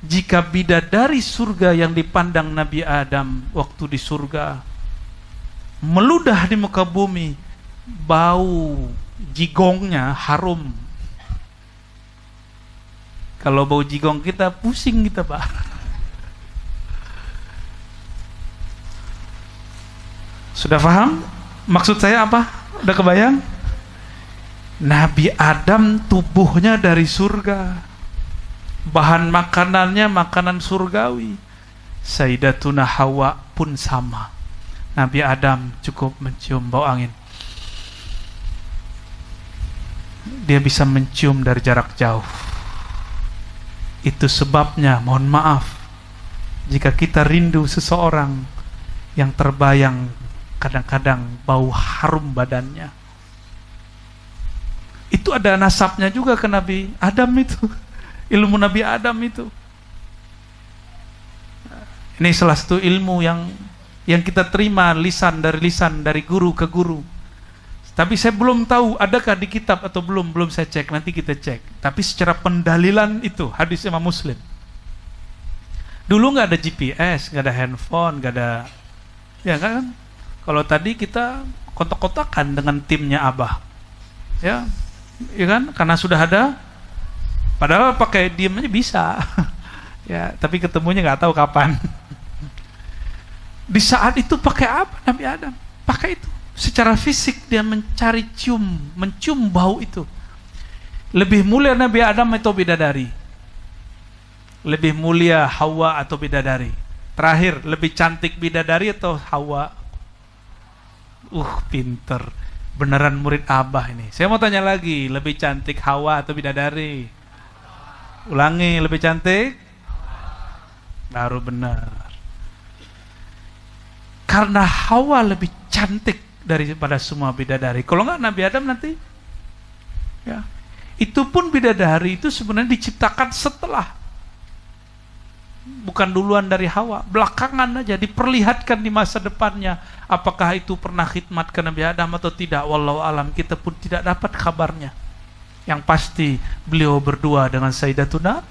Jika bidadari surga yang dipandang Nabi Adam waktu di surga meludah di muka bumi, bau jigongnya harum. Kalau bau jigong kita pusing kita Pak. Sudah paham maksud saya apa? Udah kebayang? Nabi Adam tubuhnya dari surga, bahan makanannya makanan surgawi. Sayyidatuna Hawa pun sama. Nabi Adam cukup mencium bau angin, dia bisa mencium dari jarak jauh. Itu sebabnya, mohon maaf, jika kita rindu seseorang yang terbayang kadang-kadang bau harum badannya, itu ada nasabnya juga ke Nabi Adam itu. Ilmu Nabi Adam itu. Ini salah satu ilmu yang kita terima lisan dari guru ke guru. Tapi saya belum tahu adakah di kitab atau belum saya cek, nanti kita cek. Tapi secara pendalilan itu hadis Imam Muslim. Dulu nggak ada GPS, nggak ada handphone, nggak ada, ya kan? Kalau tadi kita kontak-kontakan dengan timnya Abah, ya kan? Karena sudah ada. Padahal pakai diem aja bisa, ya. Tapi ketemunya nggak tahu kapan. Di saat itu pakai apa Nabi Adam? Pakai itu. Secara fisik dia mencium bau itu. Lebih mulia Nabi Adam atau bidadari? Lebih mulia Hawa atau bidadari? Terakhir, lebih cantik bidadari atau Hawa? Pinter. Beneran murid Abah ini. Saya mau tanya lagi, lebih cantik Hawa atau bidadari? Ulangi, lebih cantik? Baru benar. Karena Hawa lebih cantik daripada semua bidadari. Kalau enggak Nabi Adam nanti, ya, itu pun bidadari itu sebenarnya diciptakan setelah, bukan duluan dari Hawa, belakangan aja diperlihatkan di masa depannya. Apakah itu pernah khidmat ke Nabi Adam atau tidak? Wallahu alam, kita pun tidak dapat kabarnya. Yang pasti beliau berdua dengan Sayyidatuna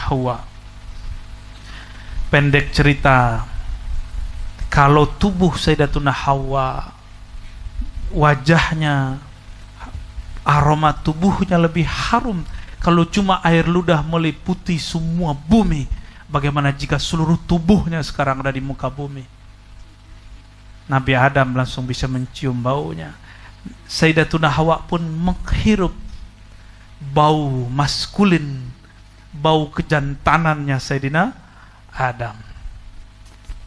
Hawa. Pendek cerita, kalau tubuh Sayyidatuna Hawa, wajahnya, aroma tubuhnya lebih harum. Kalau cuma air ludah meliputi semua bumi, bagaimana jika seluruh tubuhnya sekarang ada di muka bumi? Nabi Adam langsung bisa mencium baunya. Sayyidatuna Hawa pun menghirup bau maskulin, bau kejantanannya Sayyidina Adam.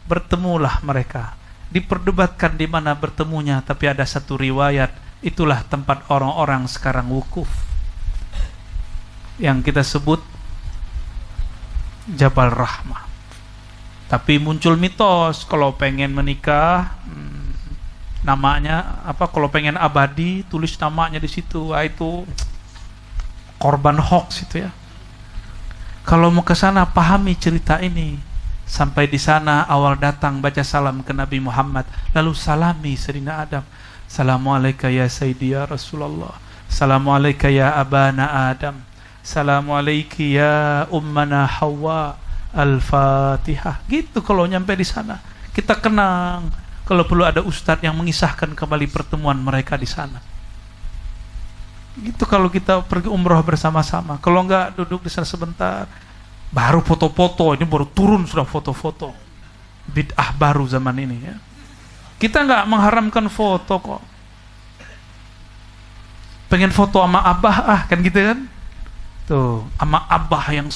Bertemulah mereka. Diperdebatkan di mana bertemunya, tapi ada satu riwayat, itulah tempat orang-orang sekarang wukuf, yang kita sebut Jabal Rahmah. Tapi muncul mitos, kalau pengen menikah, namanya apa? Kalau pengen abadi, tulis namanya di situ. Itu korban hoax itu ya. Kalau mau ke sana, pahami cerita ini. Sampai di sana, awal datang baca salam ke Nabi Muhammad, lalu salami Sayyidina Adam. Assalamualaikum ya Sayyidi ya Rasulullah. Assalamualaikum ya Abana Adam. Assalamualaikum ya Ummana Hawa. Al-Fatihah. Gitu kalau nyampe di sana. Kita kenang. Kalau perlu ada ustadz yang mengisahkan kembali pertemuan mereka di sana. Gitu kalau kita pergi umroh bersama-sama. Kalau enggak, duduk di sana sebentar, baru foto-foto. Ini baru turun sudah foto-foto. Bid'ah baru zaman ini ya. Kita enggak mengharamkan foto kok. Pengen foto sama abah kan gitu kan. Tuh, sama abah yang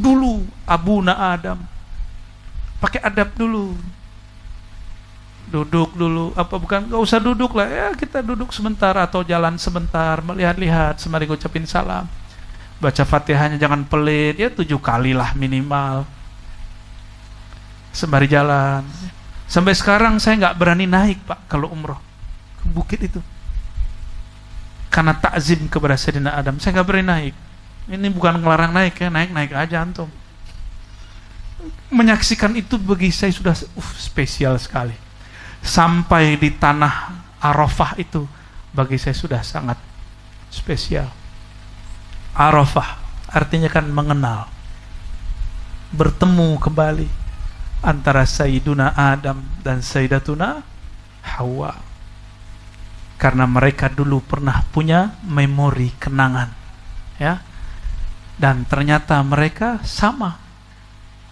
dulu Abuna Adam. Pakai adab dulu. Duduk dulu, gak usah duduk lah ya, kita duduk sebentar atau jalan sebentar, melihat-lihat sembari ngucapin salam, baca Fatihahnya jangan pelit ya, 7 kali lah minimal sembari jalan. Sampai sekarang saya nggak berani naik Pak kalau umroh ke bukit itu karena takzim kepada Sayyidina Adam. Saya nggak berani naik. Ini bukan ngelarang naik ya, naik aja antum. Menyaksikan itu bagi saya sudah spesial sekali. Sampai di tanah Arafah itu bagi saya sudah sangat spesial. Arafah artinya kan mengenal, bertemu kembali antara Sayyiduna Adam dan Sayyidatuna Hawa, karena mereka dulu pernah punya memori kenangan ya, dan ternyata mereka sama.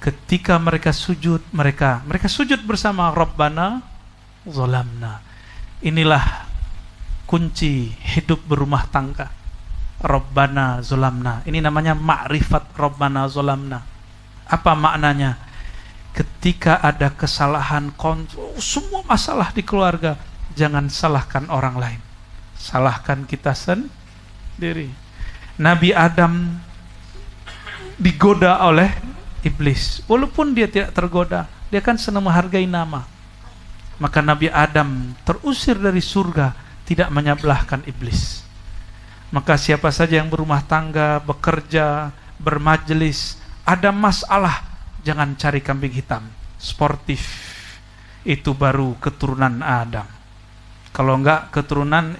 Ketika mereka sujud, mereka sujud bersama, Rabbana Zolamna. Inilah kunci hidup berumah tangga. Rabbana Zolamna. Ini namanya ma'rifat Rabbana Zolamna. Apa maknanya? Ketika ada kesalahan, semua masalah di keluarga, jangan salahkan orang lain, salahkan kita sendiri. Nabi Adam digoda oleh iblis, walaupun dia tidak tergoda, dia kan senang menghargai nama. Maka Nabi Adam terusir dari surga, tidak menyebelahkan iblis. Maka siapa saja yang berumah tangga, bekerja, bermajelis, ada masalah, jangan cari kambing hitam, sportif. Itu baru keturunan Adam. Kalau enggak keturunan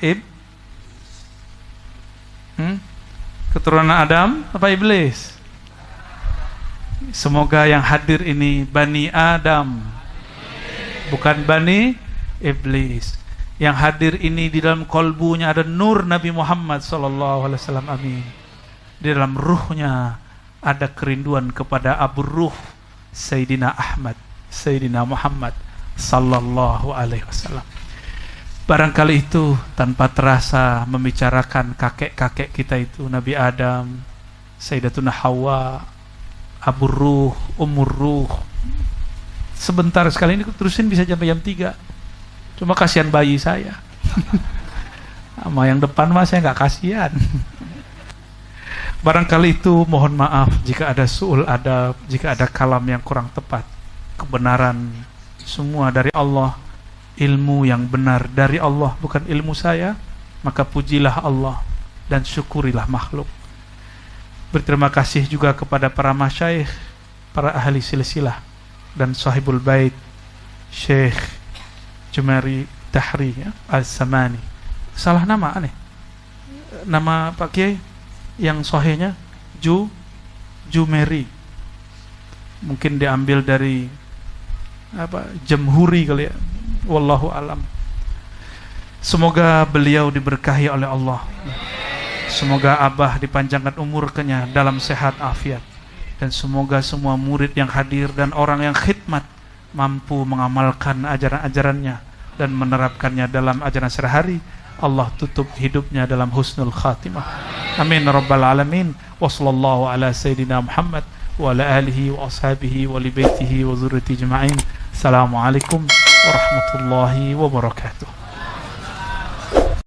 keturunan Adam apa iblis? Semoga yang hadir ini Bani Adam, bukan Bani Iblis. Yang hadir ini di dalam kolbunya ada nur Nabi Muhammad SAW. Amin. Di dalam ruhnya ada kerinduan kepada Abu Ruh Sayyidina Ahmad, Sayyidina Muhammad Sallallahu Alaihi Wasallam. Barangkali itu tanpa terasa membicarakan kakek-kakek kita itu, Nabi Adam, Sayyidatuna Hawa, Abu Ruh, Ummur Ruh. Sebentar sekali ini terusin bisa sampai jam 3. Cuma kasihan bayi saya. Sama yang depan mah saya nggak kasihan. Barangkali itu mohon maaf jika ada su'ul adab, jika ada kalam yang kurang tepat. Kebenaran semua dari Allah, ilmu yang benar dari Allah, bukan ilmu saya. Maka pujilah Allah dan syukurilah makhluk. Berterima kasih juga kepada para masyayikh, para ahli silsilah dan sahibul bait, Syekh Jumari Tahri ya, Al-Samani. Salah nama aneh. Nama Pak Kiai yang sahihnya Jumeri. Mungkin diambil dari Jamhuri kali ya. Wallahu alam. Semoga beliau diberkahi oleh Allah. Semoga Abah dipanjangkan umurnya dalam sehat afiat. Dan semoga semua murid yang hadir dan orang yang khidmat mampu mengamalkan ajaran-ajarannya dan menerapkannya dalam ajaran sehari-hari. Allah tutup hidupnya dalam husnul khatimah. Amin rabbal alamin. Wa sallallahu ala sayyidina Muhammad wa ala alihi wa ashabihi wa li baitihi wa dzurriyyati ajma'in. Assalamualaikum warahmatullahi wabarakatuh.